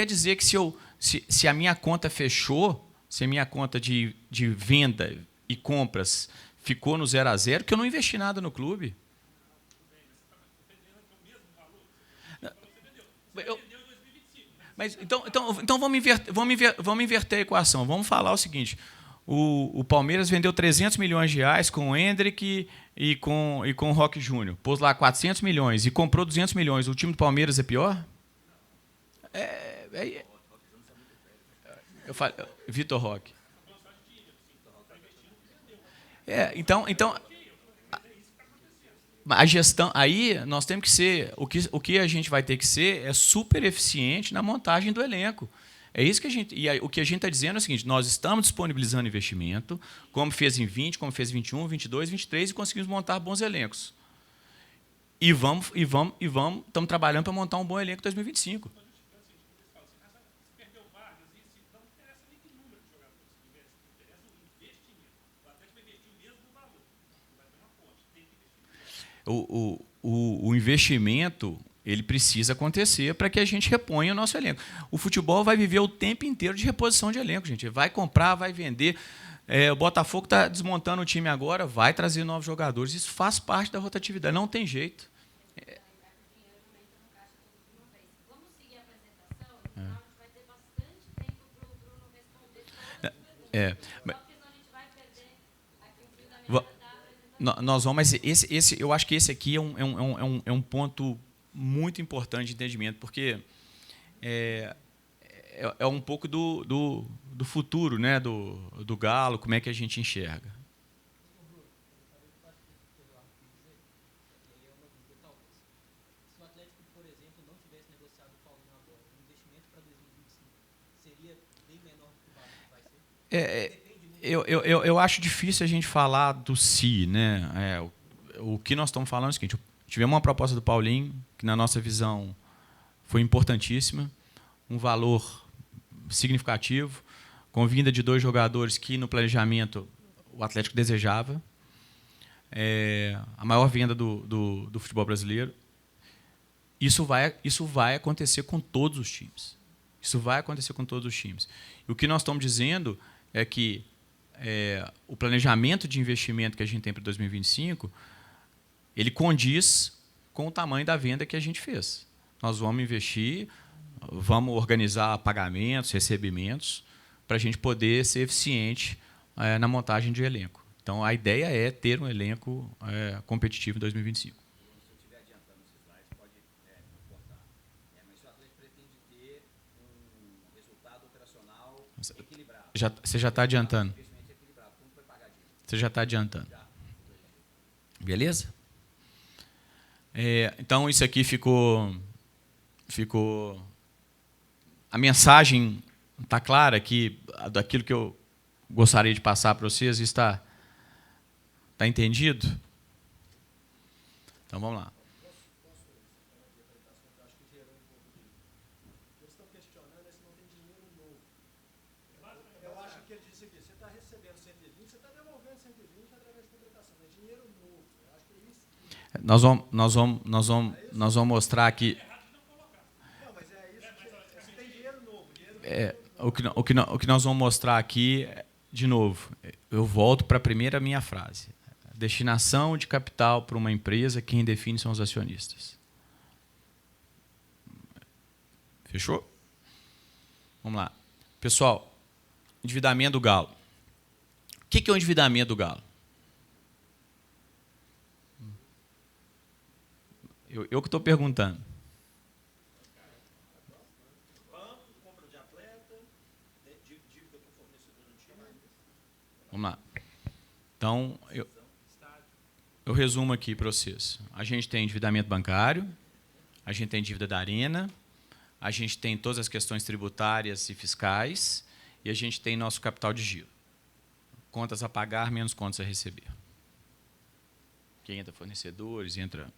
A: dizer que se a minha conta fechou, se a minha conta de venda e compras ficou no 0-0 que eu não investi nada no clube. Mas então vamos inverter a equação. Vamos falar o seguinte: o Palmeiras vendeu 300 milhões de reais com o Endrick e com o Roque Júnior. Pôs lá 400 milhões e comprou 200 milhões. O time do Palmeiras é pior? Eu falo, Vitor Roque. Então a gestão aí nós temos que ser o que a gente vai ter que ser é super eficiente na montagem do elenco. É isso que a gente e aí, o que a gente está dizendo é o seguinte: nós estamos disponibilizando investimento, como fez em 20, como fez em 21, 22, 23 e conseguimos montar bons elencos. Estamos trabalhando para montar um bom elenco em 2025. O investimento ele precisa acontecer para que a gente reponha o nosso elenco. O futebol vai viver o tempo inteiro de reposição de elenco, gente. Vai comprar, vai vender. O Botafogo está desmontando o time agora, vai trazer novos jogadores. Isso faz parte da rotatividade, não tem jeito.
C: Vamos seguir a apresentação, no final a gente vai ter bastante tempo para o Bruno responder todas as perguntas. Porque senão a gente vai perder aqui o fio da meada da apresentação.
A: Nós vamos, mas eu acho que esse aqui é um ponto muito importante de entendimento, porque é um pouco do futuro, né, do Galo, como é que a gente enxerga.
D: Se o Atlético, por exemplo, não tivesse negociado o Paulinho agora, o investimento para 2025 seria bem menor do que vai ser?
A: Eu acho difícil a gente falar do si, né? O que nós estamos falando é o seguinte: tivemos uma proposta do Paulinho, que na nossa visão foi importantíssima, um valor significativo, com vinda de 2 jogadores que no planejamento o Atlético desejava, a maior venda do futebol brasileiro. Isso vai acontecer com todos os times. Isso vai acontecer com todos os times. E o que nós estamos dizendo é que o planejamento de investimento que a gente tem para 2025, ele condiz com o tamanho da venda que a gente fez. Nós vamos investir, vamos organizar pagamentos, recebimentos, para a gente poder ser eficiente na montagem de elenco. Então, a ideia é ter um elenco competitivo em 2025.
E: Se eu estiver adiantando os slides, pode não cortar. Mas o Atlético pretende ter um resultado operacional equilibrado.
A: Você já está adiantando.
E: Investimento equilibrado. Como foi pagar a dívida?
A: Você já está adiantando. Beleza? Então, isso aqui ficou... A mensagem está clara aqui, daquilo que eu gostaria de passar para vocês. Está entendido? Então, vamos lá.
F: Eu acho que ele disse aqui, você está recebendo 120, você está devolvendo 120 através de contratação, é dinheiro novo. Eu acho que é isso.
A: Nós vamos mostrar aqui.
F: Não, mas é isso que você tem dinheiro novo.
A: O que nós vamos mostrar aqui, de novo, eu volto para a primeira minha frase. Destinação de capital para uma empresa, quem define são os acionistas. Fechou? Vamos lá. Pessoal, endividamento do Galo. O que é o endividamento do Galo? Eu que estou perguntando.
E: Banco, compra de atleta, dívida com fornecedor antigo.
A: Vamos lá. Então, eu resumo aqui para vocês. A gente tem endividamento bancário, a gente tem dívida da Arena, a gente tem todas as questões tributárias e fiscais, e a gente tem nosso capital de giro. Contas a pagar menos contas a receber. Que entra fornecedores, entra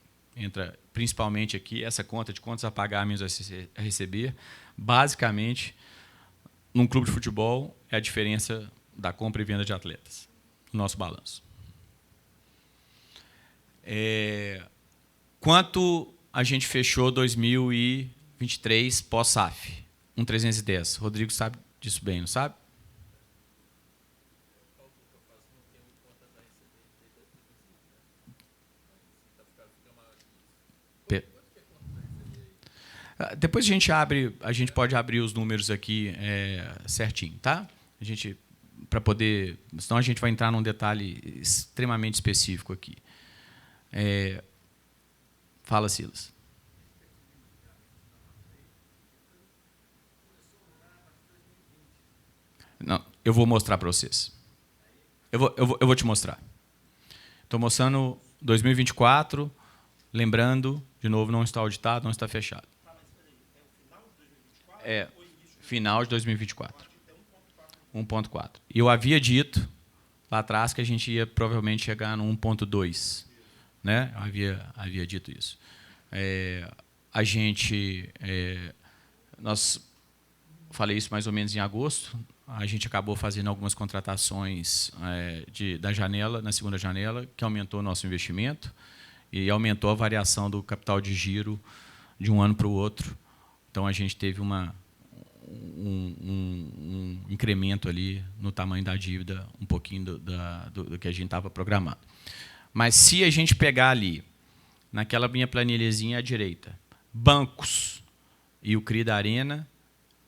A: principalmente aqui essa conta de contas a pagar menos a receber. Basicamente, num clube de futebol, é a diferença da compra e venda de atletas, no nosso balanço. Quanto a gente fechou 2023 pós-SAF? 1.310. Rodrigo sabe disso bem, não sabe? Depois a gente pode abrir os números aqui certinho, tá? Para poder, senão a gente vai entrar num detalhe extremamente específico aqui. Fala, Silas. Não, eu vou mostrar para vocês. Eu vou te mostrar. Estou mostrando 2024, lembrando, de novo, não está auditado, não está fechado. É final de 2024. 1.4. E eu havia dito lá atrás que a gente ia provavelmente chegar no 1.2. Né? Eu havia dito isso. Falei isso mais ou menos em agosto. A gente acabou fazendo algumas contratações da janela, na segunda janela, que aumentou o nosso investimento e aumentou a variação do capital de giro de um ano para o outro. Então, a gente teve um incremento ali no tamanho da dívida, um pouquinho do que a gente estava programado. Mas, se a gente pegar ali, naquela minha planilhazinha à direita, bancos e o CRI da Arena,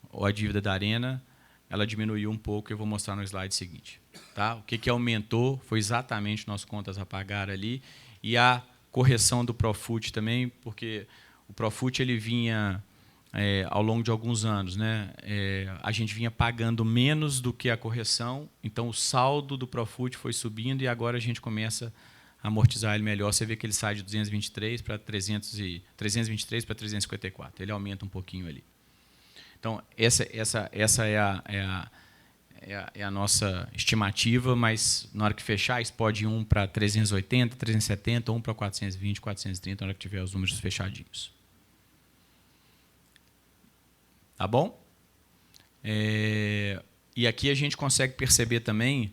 A: ou a dívida da Arena, ela diminuiu um pouco, eu vou mostrar no slide seguinte. Tá? O que aumentou foi exatamente nossas contas a pagar ali e a correção do Profut também, porque o Profut ele vinha, ao longo de alguns anos, né, a gente vinha pagando menos do que a correção, então o saldo do Profut foi subindo e agora a gente começa a amortizar ele melhor. Você vê que ele sai de 223 para 323 para 354. Ele aumenta um pouquinho ali. Então, essa é a nossa estimativa, mas na hora que fechar, isso pode ir para 380, 370, ou para 420, 430, na hora que tiver os números fechadinhos. Tá bom? E aqui a gente consegue perceber também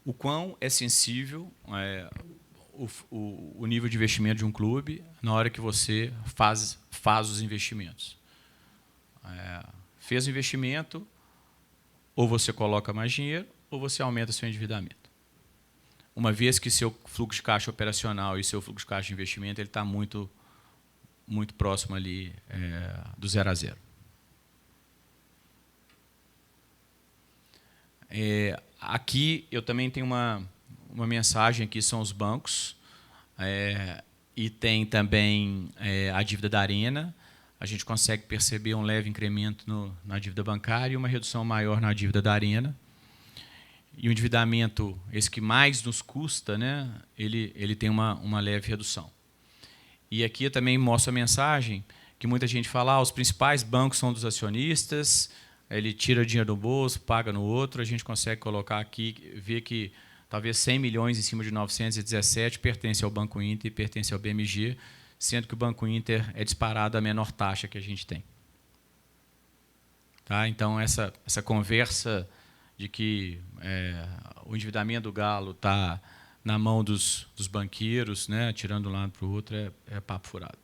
A: o quão é sensível o nível de investimento de um clube na hora que você faz os investimentos. Fez o investimento, ou você coloca mais dinheiro, ou você aumenta seu endividamento. Uma vez que seu fluxo de caixa operacional e seu fluxo de caixa de investimento ele está muito próximo ali do 0 a 0. Aqui eu também tenho uma mensagem, aqui são os bancos, e tem também a dívida da Arena. A gente consegue perceber um leve incremento na dívida bancária e uma redução maior na dívida da Arena. E o endividamento, esse que mais nos custa, né, ele tem uma leve redução. E aqui eu também mostro a mensagem que muita gente fala, os principais bancos são dos acionistas, ele tira dinheiro do bolso, paga no outro. A gente consegue colocar aqui, ver que talvez 100 milhões em cima de 917 pertence ao Banco Inter e pertence ao BMG, sendo que o Banco Inter é disparado a menor taxa que a gente tem. Tá? Então, essa conversa de que o endividamento do Galo está na mão dos banqueiros, né, tirando de um lado para o outro, é papo furado.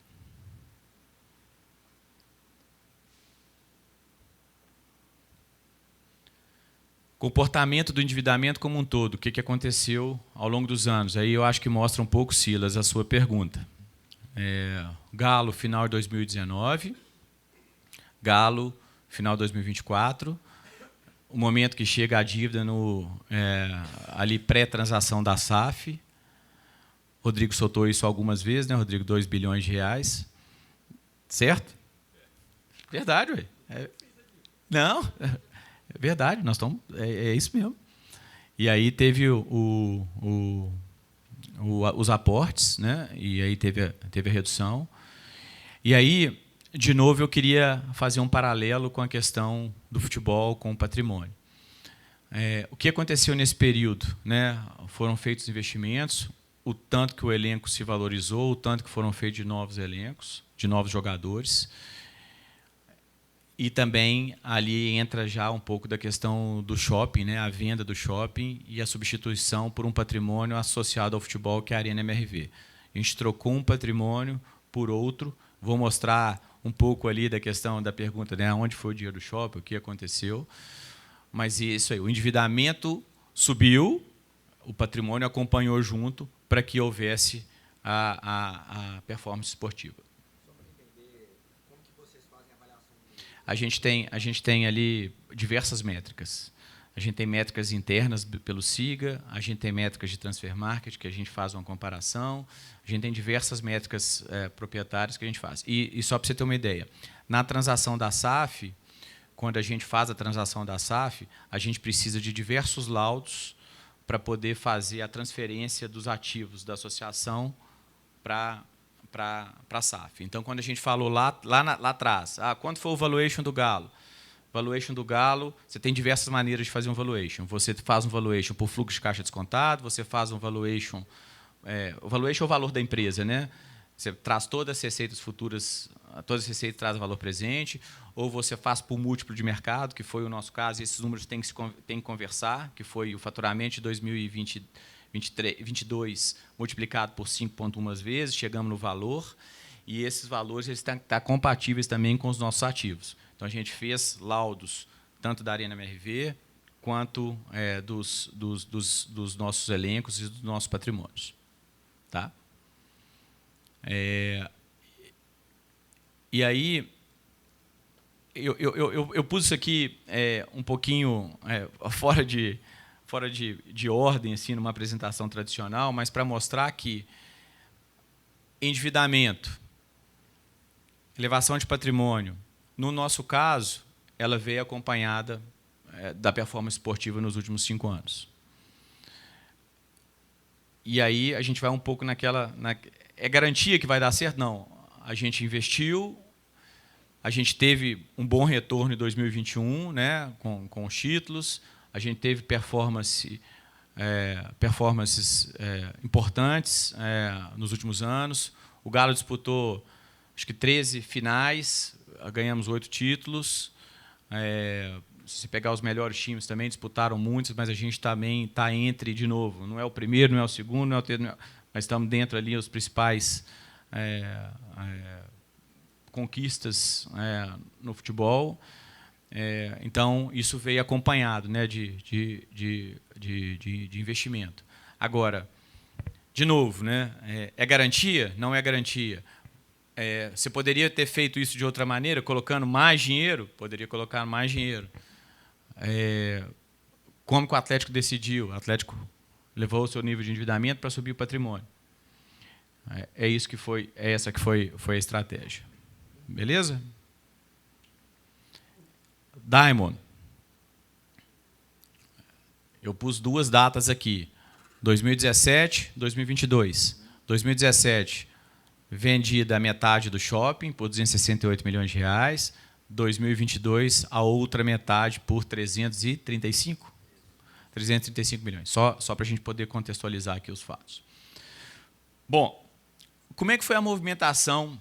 A: Comportamento do endividamento como um todo, o que aconteceu ao longo dos anos? Aí eu acho que mostra um pouco, Silas, a sua pergunta. Galo, final de 2019, Galo, final de 2024, o momento que chega a dívida ali pré-transação da SAF. Rodrigo soltou isso algumas vezes, né, Rodrigo? 2 bilhões de reais. Certo? Verdade, ué. Não, é verdade, nós estamos. É isso mesmo. E aí teve os aportes, né? E aí teve a redução. E aí, de novo, eu queria fazer um paralelo com a questão do futebol, com o patrimônio. O que aconteceu nesse período? Né? Foram feitos investimentos, o tanto que o elenco se valorizou, o tanto que foram feitos de novos elencos, de novos jogadores. E também ali entra já um pouco da questão do shopping, né? A venda do shopping e a substituição por um patrimônio associado ao futebol, que é a Arena MRV. A gente trocou um patrimônio por outro. Vou mostrar um pouco ali da questão da pergunta, né? Onde foi o dinheiro do shopping, o que aconteceu. Mas isso aí, o endividamento subiu, o patrimônio acompanhou junto para que houvesse a performance esportiva.
E: Só para entender como que
A: a gente tem ali diversas métricas. A gente tem métricas internas pelo SIGA, a gente tem métricas de transfer market, que a gente faz uma comparação, a gente tem diversas métricas proprietárias que a gente faz. E só para você ter uma ideia, na transação da SAF, quando a gente faz a transação da SAF, a gente precisa de diversos laudos para poder fazer a transferência dos ativos da associação para a SAF. Então, quando a gente falou lá atrás, quanto foi o valuation do Galo? Valuation do Galo, você tem diversas maneiras de fazer um valuation. Você faz um valuation por fluxo de caixa descontado, você faz um valuation... o valuation é o valor da empresa, né? Você traz todas as receitas futuras, todas as receitas trazem valor presente, ou você faz por múltiplo de mercado, que foi o nosso caso, e esses números têm que conversar, que foi o faturamento de 2022 multiplicado por 5,1 vezes, chegamos no valor, e esses valores eles têm que estar compatíveis também com os nossos ativos. Então, a gente fez laudos, tanto da Arena MRV, quanto dos nossos elencos e dos nossos patrimônios. Tá? E aí, eu pus isso aqui um pouquinho fora de ordem, assim, numa apresentação tradicional, mas para mostrar que endividamento, elevação de patrimônio, no nosso caso, ela veio acompanhada da performance esportiva nos últimos 5 anos. E aí a gente vai um pouco naquela... É garantia que vai dar certo? Não. A gente investiu, a gente teve um bom retorno em 2021, né, com os títulos, a gente teve performances importantes nos últimos anos. O Galo disputou, acho que 13 finais, ganhamos 8 títulos. Se você pegar os melhores times também, disputaram muitos, mas a gente também está entre, de novo, não é o primeiro, não é o segundo, não é o terceiro, mas estamos dentro ali os principais conquistas no futebol. Então, isso veio acompanhado, né, de investimento. Agora, de novo, né, é garantia? Não é garantia. Você poderia ter feito isso de outra maneira, colocando mais dinheiro? Poderia colocar mais dinheiro. Como que o Atlético decidiu? O Atlético levou o seu nível de endividamento para subir o patrimônio. Essa que foi a estratégia. Beleza? Diamond. Eu pus 2 datas aqui. 2017, 2022. 2017, vendida a metade do shopping por 268 milhões de reais. 2022, a outra metade por 335 milhões. Só para a gente poder contextualizar aqui os fatos. Bom, como é que foi a movimentação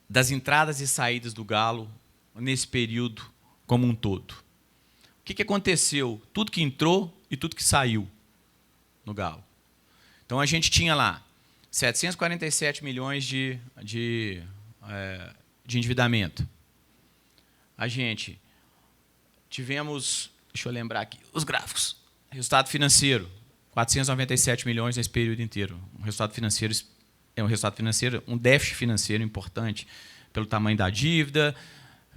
A: das entradas e saídas do Galo nesse período como um todo? O que aconteceu? Tudo que entrou e tudo que saiu no Galo. Então, a gente tinha lá 747 milhões de endividamento. A gente tivemos, deixa eu lembrar aqui, os gráficos. Resultado financeiro, 497 milhões nesse período inteiro. Um resultado financeiro, um déficit financeiro importante pelo tamanho da dívida,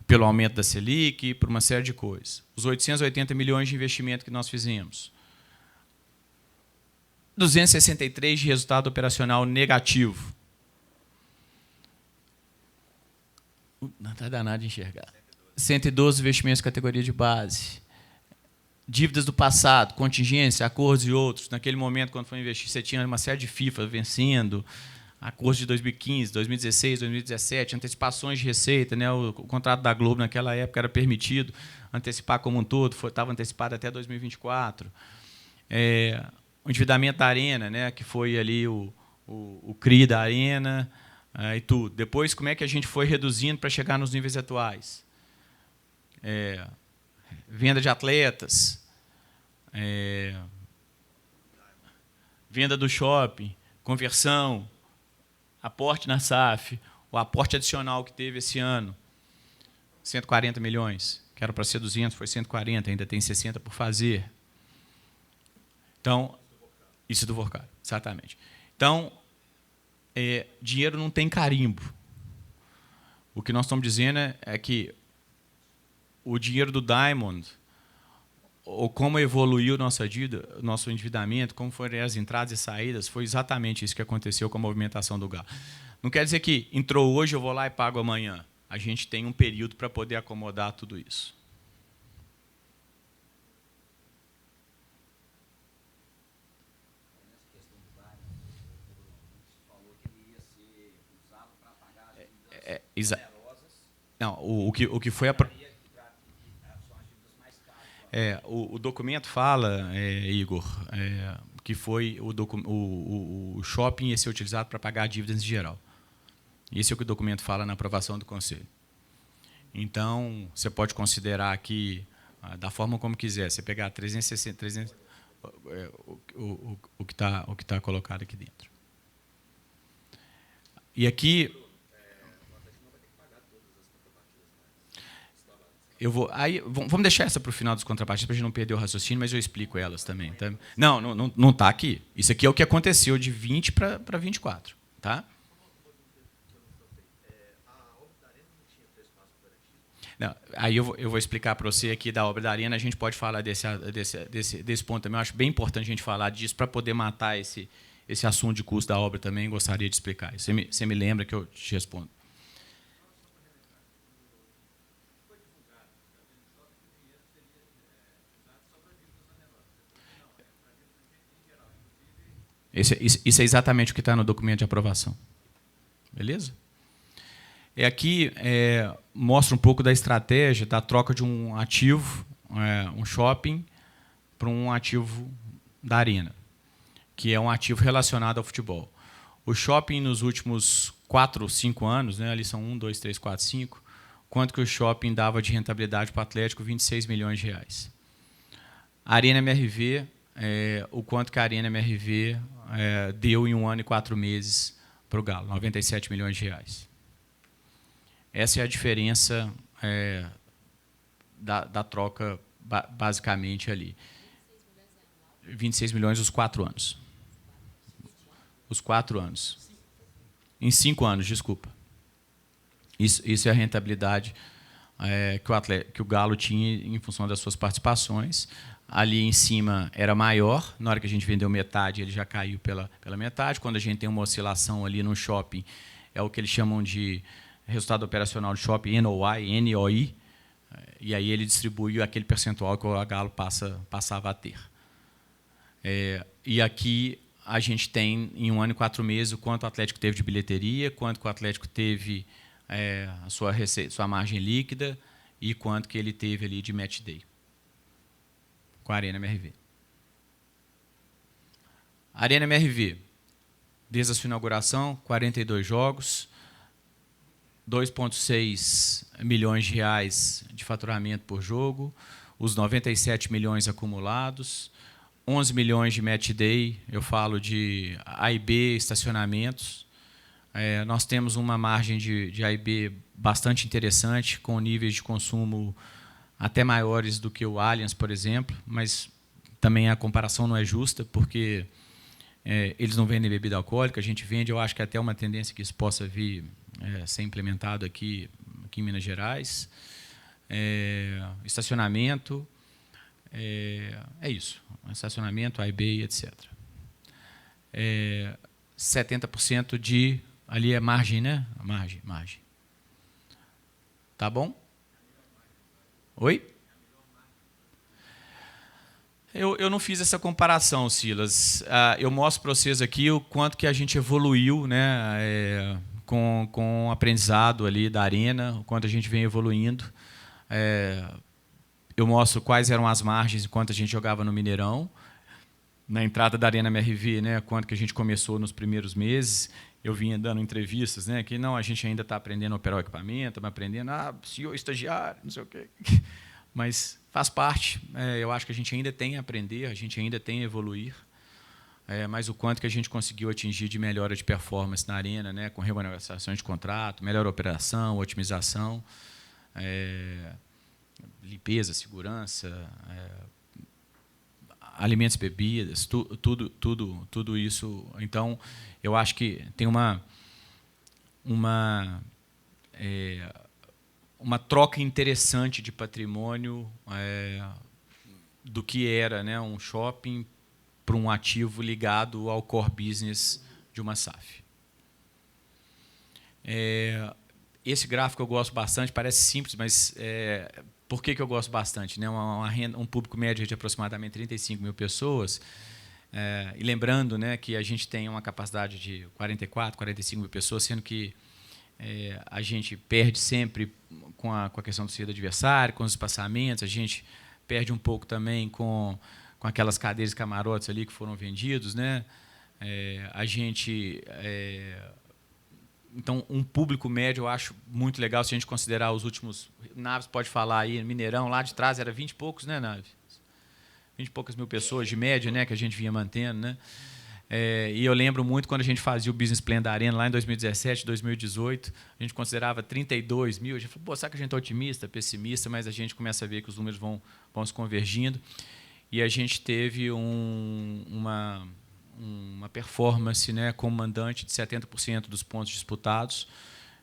A: pelo aumento da Selic, por uma série de coisas. Os 880 milhões de investimento que nós fizemos. 263 de resultado operacional negativo. Não está danado de enxergar. 112 investimentos de categoria de base. Dívidas do passado, contingência, acordos e outros. Naquele momento, quando foi investir, você tinha uma série de FIFA vencendo, acordos de 2015, 2016, 2017, antecipações de receita, né? O contrato da Globo naquela época era permitido antecipar como um todo, estava antecipado até 2024. O endividamento da Arena, né? Que foi ali o CRI da Arena e tudo. Depois, como é que a gente foi reduzindo para chegar nos níveis atuais? Venda de atletas, venda do shopping, conversão, aporte na SAF, o aporte adicional que teve esse ano, 140 milhões, que era para ser 200, foi 140, ainda tem 60 por fazer. Então, isso do Vorcado, exatamente. Então, dinheiro não tem carimbo. O que nós estamos dizendo é que o dinheiro do Diamond, ou como evoluiu nossa dívida, nosso endividamento, como foram as entradas e saídas, foi exatamente isso que aconteceu com a movimentação do Galo. Não quer dizer que entrou hoje, eu vou lá e pago amanhã. A gente tem um período para poder acomodar tudo isso.
E: Nessa questão do Diamond, o falou que ele ia ser usado para pagar as dívidas onerosas.
A: Não, o que foi
E: São as dívidas mais caras.
A: o documento fala, Igor, que foi o shopping ia ser utilizado para pagar dívidas em geral. Esse é o que o documento fala na aprovação do Conselho. Então, você pode considerar aqui, da forma como quiser, você pegar 360, o que está colocado aqui dentro. E aqui... vamos deixar essa para o final dos contrapartidas, para a gente não perder o raciocínio, mas eu explico elas também. Tá? Não está aqui. Isso aqui é o que aconteceu de 20 para 24. Tá? Não, aí eu vou explicar para você aqui da obra da Arena, a gente pode falar desse ponto também. Eu acho bem importante a gente falar disso para poder matar esse assunto de custo da obra também, gostaria de explicar isso. Você me lembra que eu te respondo. Isso é exatamente o que está no documento de aprovação. Beleza? Aqui mostra um pouco da estratégia da troca de um ativo, um shopping, para um ativo da Arena, que é um ativo relacionado ao futebol. O shopping, nos últimos 4 ou 5 anos, né, ali são 1, 2, 3, 4, 5, quanto que o shopping dava de rentabilidade para o Atlético? 26 milhões de reais. A Arena MRV, o quanto que a Arena MRV deu em 1 ano e 4 meses para o Galo? 97 milhões de reais. Essa é a diferença da troca, basicamente, ali. 26 milhões os 4 anos. Os 4 anos. Em 5 anos, desculpa. Isso é a rentabilidade que o Galo tinha em função das suas participações. Ali em cima era maior. Na hora que a gente vendeu metade, ele já caiu pela metade. Quando a gente tem uma oscilação ali no shopping, é o que eles chamam de resultado operacional de shopping, NOI, e aí ele distribui aquele percentual que o Galo passava a ter. E aqui a gente tem, em 1 ano e 4 meses, o quanto o Atlético teve de bilheteria, quanto que o Atlético teve a sua margem líquida e quanto que ele teve ali de match day com a Arena MRV. Arena MRV, desde a sua inauguração, 42 jogos, 2,6 milhões de reais de faturamento por jogo, os 97 milhões acumulados, 11 milhões de match day, eu falo de A e B estacionamentos. Nós temos uma margem de A e B bastante interessante, com níveis de consumo até maiores do que o Allianz, por exemplo, mas também a comparação não é justa, porque eles não vendem bebida alcoólica, a gente vende, eu acho que é até uma tendência que isso possa vir ser implementado aqui em Minas Gerais. Estacionamento, isso, estacionamento, A e B, etc. 70% de, ali é margem, né? Margem. Tá bom? Oi? Eu não fiz essa comparação, Silas. Eu mostro para vocês aqui o quanto que a gente evoluiu, né, com o aprendizado ali da Arena, o quanto a gente vem evoluindo. Eu mostro quais eram as margens enquanto a gente jogava no Mineirão. Na entrada da Arena MRV, né, quanto que a gente começou nos primeiros meses. Eu vinha dando entrevistas, né, que não, a gente ainda está aprendendo a operar o equipamento, estamos aprendendo, CEO, estagiário, não sei o quê. Mas faz parte. Eu acho que a gente ainda tem a aprender, a gente ainda tem a evoluir. Mas o quanto que a gente conseguiu atingir de melhora de performance na Arena, né, com renegociações de contrato, melhor operação, otimização, limpeza, segurança, alimentos e bebidas, tudo isso. Então, eu acho que tem uma troca interessante de patrimônio do que era, né, um shopping para um ativo ligado ao core business de uma SAF. Esse gráfico eu gosto bastante, parece simples, mas por que eu gosto bastante? Né? Um público médio de aproximadamente 35 mil pessoas, e lembrando, né, que a gente tem uma capacidade de 44, 45 mil pessoas, sendo que a gente perde sempre com a questão do ser do adversário, com os espaçamentos, a gente perde um pouco também com aquelas cadeiras e camarotes ali que foram vendidos, né? A gente... Então, um público médio eu acho muito legal se a gente considerar os últimos... Naves pode falar aí, Mineirão, lá de trás era 20 e poucos, né, Naves? 20 e poucas mil pessoas de média, né, que a gente vinha mantendo, né? E eu lembro muito quando a gente fazia o business plan da Arena, lá em 2017, 2018, a gente considerava 32 mil. A gente falou, será que a gente é otimista, pessimista? Mas a gente começa a ver que os números vão se convergindo. E a gente teve uma performance, né, como mandante de 70% dos pontos disputados.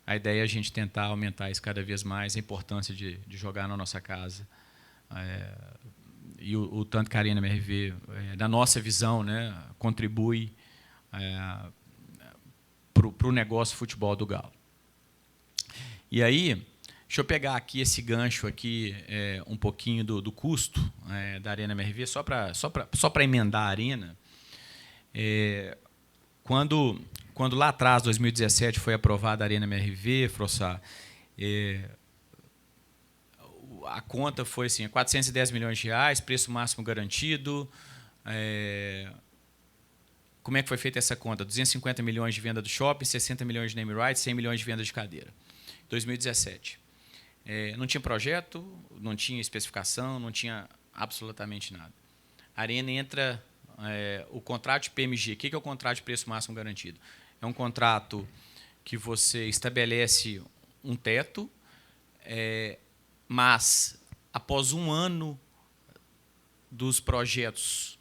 A: A ideia é a gente tentar aumentar isso cada vez mais, a importância de jogar na nossa casa. E o tanto que a Arena MRV, na nossa visão, né, contribui para o negócio futebol do Galo. E aí, deixa eu pegar aqui esse gancho aqui, um pouquinho do custo da Arena MRV, só para emendar a Arena. Quando lá atrás, 2017, foi aprovada a Arena MRV, Frossá, a conta foi assim, 410 milhões de reais, preço máximo garantido. Como é que foi feita essa conta? 250 milhões de venda do shopping, 60 milhões de name rights, 100 milhões de venda de cadeira. 2017. Não tinha projeto, não tinha especificação, não tinha absolutamente nada. A Arena entra... o contrato de PMG, o que é o contrato de preço máximo garantido? É um contrato que você estabelece um teto, mas, após um ano dos projetos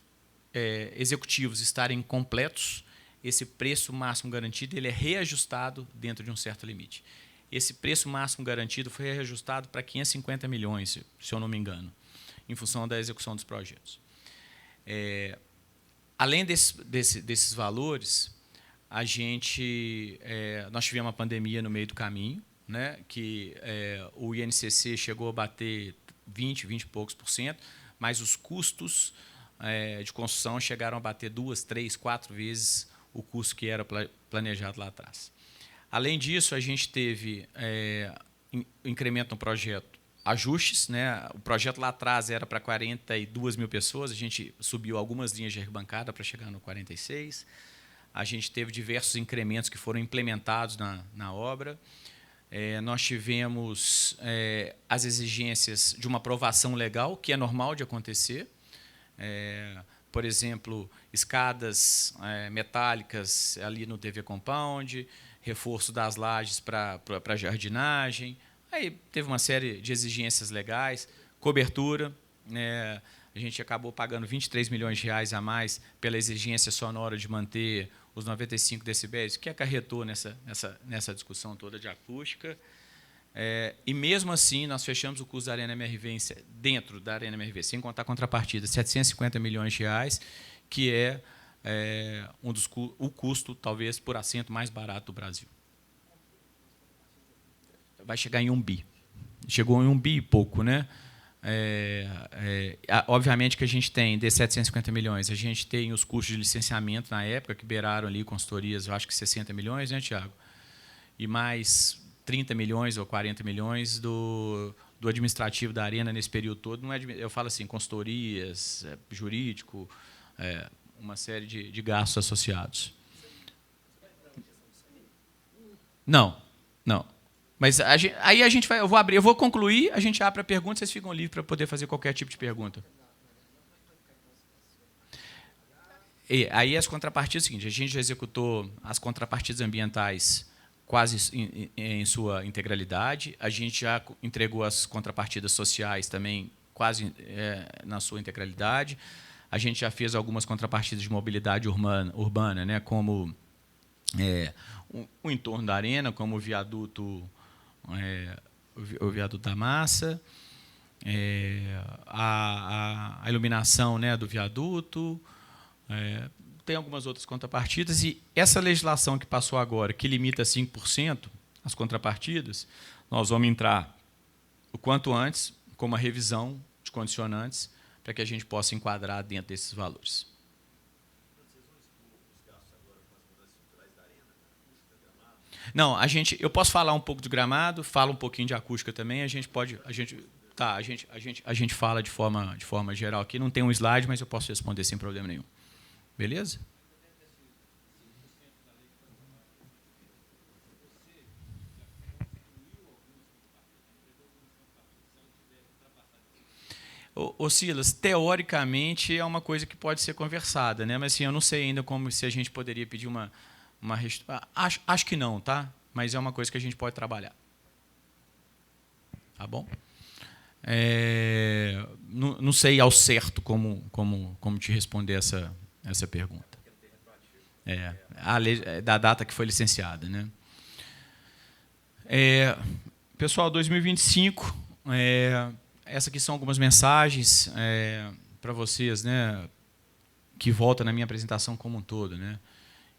A: executivos estarem completos, esse preço máximo garantido ele é reajustado dentro de um certo limite. Esse preço máximo garantido foi reajustado para 550 milhões, se eu não me engano, em função da execução dos projetos. Além desses valores, nós tivemos uma pandemia no meio do caminho, né, que o INCC chegou a bater 20 e poucos %, mas os custos de construção chegaram a bater 2, 3, 4 vezes o custo que era planejado lá atrás. Além disso, a gente teve incremento no projeto, ajustes, né? O projeto lá atrás era para 42 mil pessoas, a gente subiu algumas linhas de arquibancada para chegar no 46. A gente teve diversos incrementos que foram implementados na obra. Nós tivemos as exigências de uma aprovação legal, que é normal de acontecer. Por exemplo, escadas metálicas ali no TV Compound, reforço das lajes para jardinagem. Aí teve uma série de exigências legais, cobertura. A gente acabou pagando 23 milhões de reais a mais pela exigência sonora de manter os 95 decibéis, que acarretou nessa discussão toda de acústica. E, mesmo assim, nós fechamos o custo da Arena MRV dentro da Arena MRV, sem contar a contrapartida, 750 milhões de reais, que é o custo, talvez, por assento mais barato do Brasil. Vai chegar em 1 bi. Chegou em 1 bi e pouco, né? Obviamente que a gente tem, de 750 milhões, a gente tem os custos de licenciamento na época, que beiraram ali consultorias, eu acho que 60 milhões, né, Tiago? E mais 30 milhões ou 40 milhões do administrativo da Arena nesse período todo. Não é, eu falo assim, consultorias, jurídico, uma série de gastos associados. Não. Mas aí a gente vai, eu vou concluir, a gente abre a pergunta, vocês ficam livres para poder fazer qualquer tipo de pergunta. E aí as contrapartidas, é o seguinte, a gente já executou as contrapartidas ambientais quase em sua integralidade, a gente já entregou as contrapartidas sociais também quase na sua integralidade, a gente já fez algumas contrapartidas de mobilidade urbana, né, como o entorno da Arena, como o viaduto o viaduto da Massa, a iluminação, né, do viaduto, tem algumas outras contrapartidas, e essa legislação que passou agora, que limita 5% as contrapartidas, nós vamos entrar o quanto antes com uma revisão de condicionantes para que a gente possa enquadrar dentro desses valores. Não, eu posso falar um pouco do gramado, falo um pouquinho de acústica também, a gente fala de forma geral aqui, não tem um slide, mas eu posso responder sem problema nenhum. Beleza? Ô Silas, teoricamente é uma coisa que pode ser conversada, né? Mas assim, eu não sei ainda se a gente poderia pedir uma acho que não, tá? Mas é uma coisa que a gente pode trabalhar. Tá bom? Não sei ao certo como te responder essa pergunta. A lei da data que foi licenciada, né? Pessoal, 2025, essas aqui são algumas mensagens para vocês, né? Que volta na minha apresentação como um todo, né?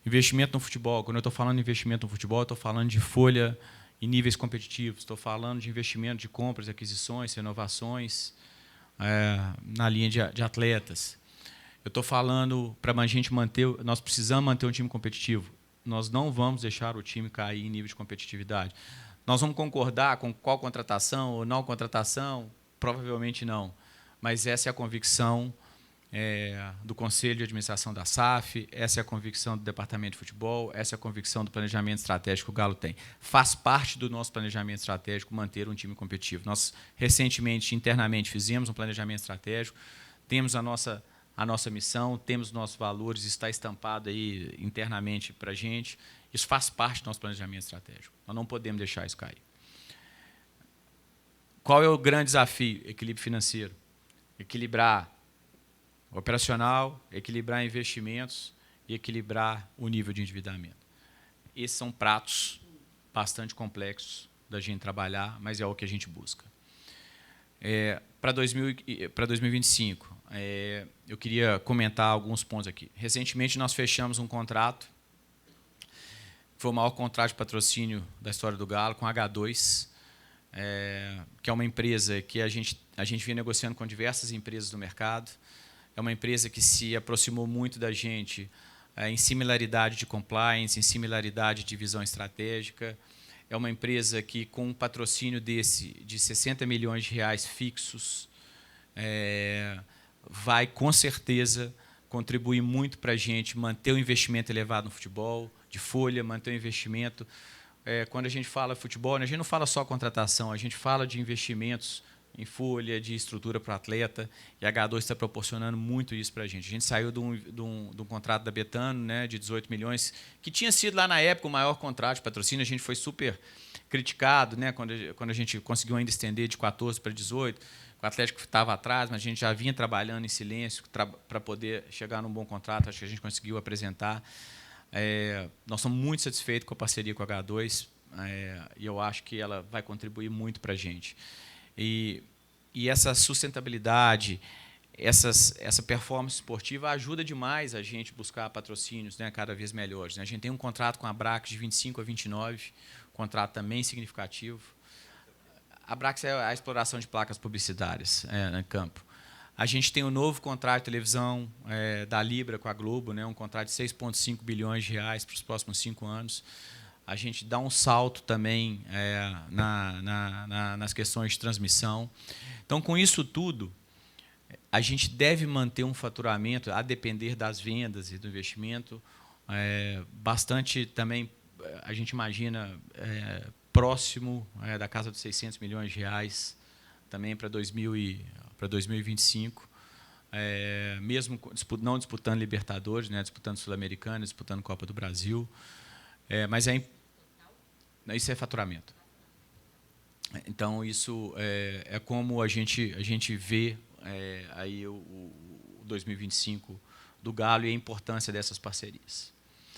A: Investimento no futebol. Quando eu estou falando de investimento no futebol, eu estou falando de folha em níveis competitivos, estou falando de investimento de compras, aquisições, renovações na linha de atletas. Eu estou falando para a gente nós precisamos manter um time competitivo. Nós não vamos deixar o time cair em nível de competitividade. Nós vamos concordar com qual contratação ou não contratação? Provavelmente não. Mas essa é a convicção do Conselho de Administração da SAF, essa é a convicção do Departamento de Futebol, essa é a convicção do planejamento estratégico que o Galo tem. Faz parte do nosso planejamento estratégico manter um time competitivo. Nós, recentemente, internamente, fizemos um planejamento estratégico, temos a nossa missão, temos nossos valores, está estampado aí internamente para a gente. Isso faz parte do nosso planejamento estratégico. Nós não podemos deixar isso cair. Qual é o grande desafio? Equilíbrio financeiro. Equilibrar operacional, equilibrar investimentos e equilibrar o nível de endividamento. Esses são pratos bastante complexos da gente trabalhar, mas é o que a gente busca. Para 2025, eu queria comentar alguns pontos aqui. Recentemente, nós fechamos um contrato, foi o maior contrato de patrocínio da história do Galo, com a H2, que é uma empresa que a gente vinha negociando com diversas empresas do mercado. É uma empresa que se aproximou muito da gente em similaridade de compliance, em similaridade de visão estratégica. É uma empresa que, com um patrocínio de 60 milhões de reais fixos, vai, com certeza, contribuir muito para a gente manter o investimento elevado no futebol, de folha, manter o investimento. Quando a gente fala futebol, a gente não fala só contratação, a gente fala de investimentos em folha, de estrutura para o atleta, e a H2 está proporcionando muito isso para a gente. A gente saiu de um contrato da Betano, né, de 18 milhões, que tinha sido lá na época o maior contrato de patrocínio, a gente foi super criticado, né, quando a gente conseguiu ainda estender de 14 para 18, o Atlético estava atrás, mas a gente já vinha trabalhando em silêncio para poder chegar num bom contrato, acho que a gente conseguiu apresentar. Nós somos muito satisfeitos com a parceria com a H2, e eu acho que ela vai contribuir muito para a gente. E essa sustentabilidade, essa performance esportiva ajuda demais a gente buscar patrocínios, né, cada vez melhores. A gente tem um contrato com a Abrax de 25 a 29, contrato também significativo. A Abrax é a exploração de placas publicitárias no campo. A gente tem um novo contrato de televisão da Libra com a Globo, né, um contrato de 6,5 bilhões de reais para os próximos 5 anos. A gente dá um salto também nas questões de transmissão. Então, com isso tudo, a gente deve manter um faturamento, a depender das vendas e do investimento, bastante também, a gente imagina, próximo da casa dos 600 milhões de reais, também para 2025, mesmo não disputando Libertadores, né, disputando Sul-Americana, disputando Copa do Brasil. Mas isso é faturamento. Então, isso é como a gente vê aí o 2025 do Galo e a importância dessas parcerias.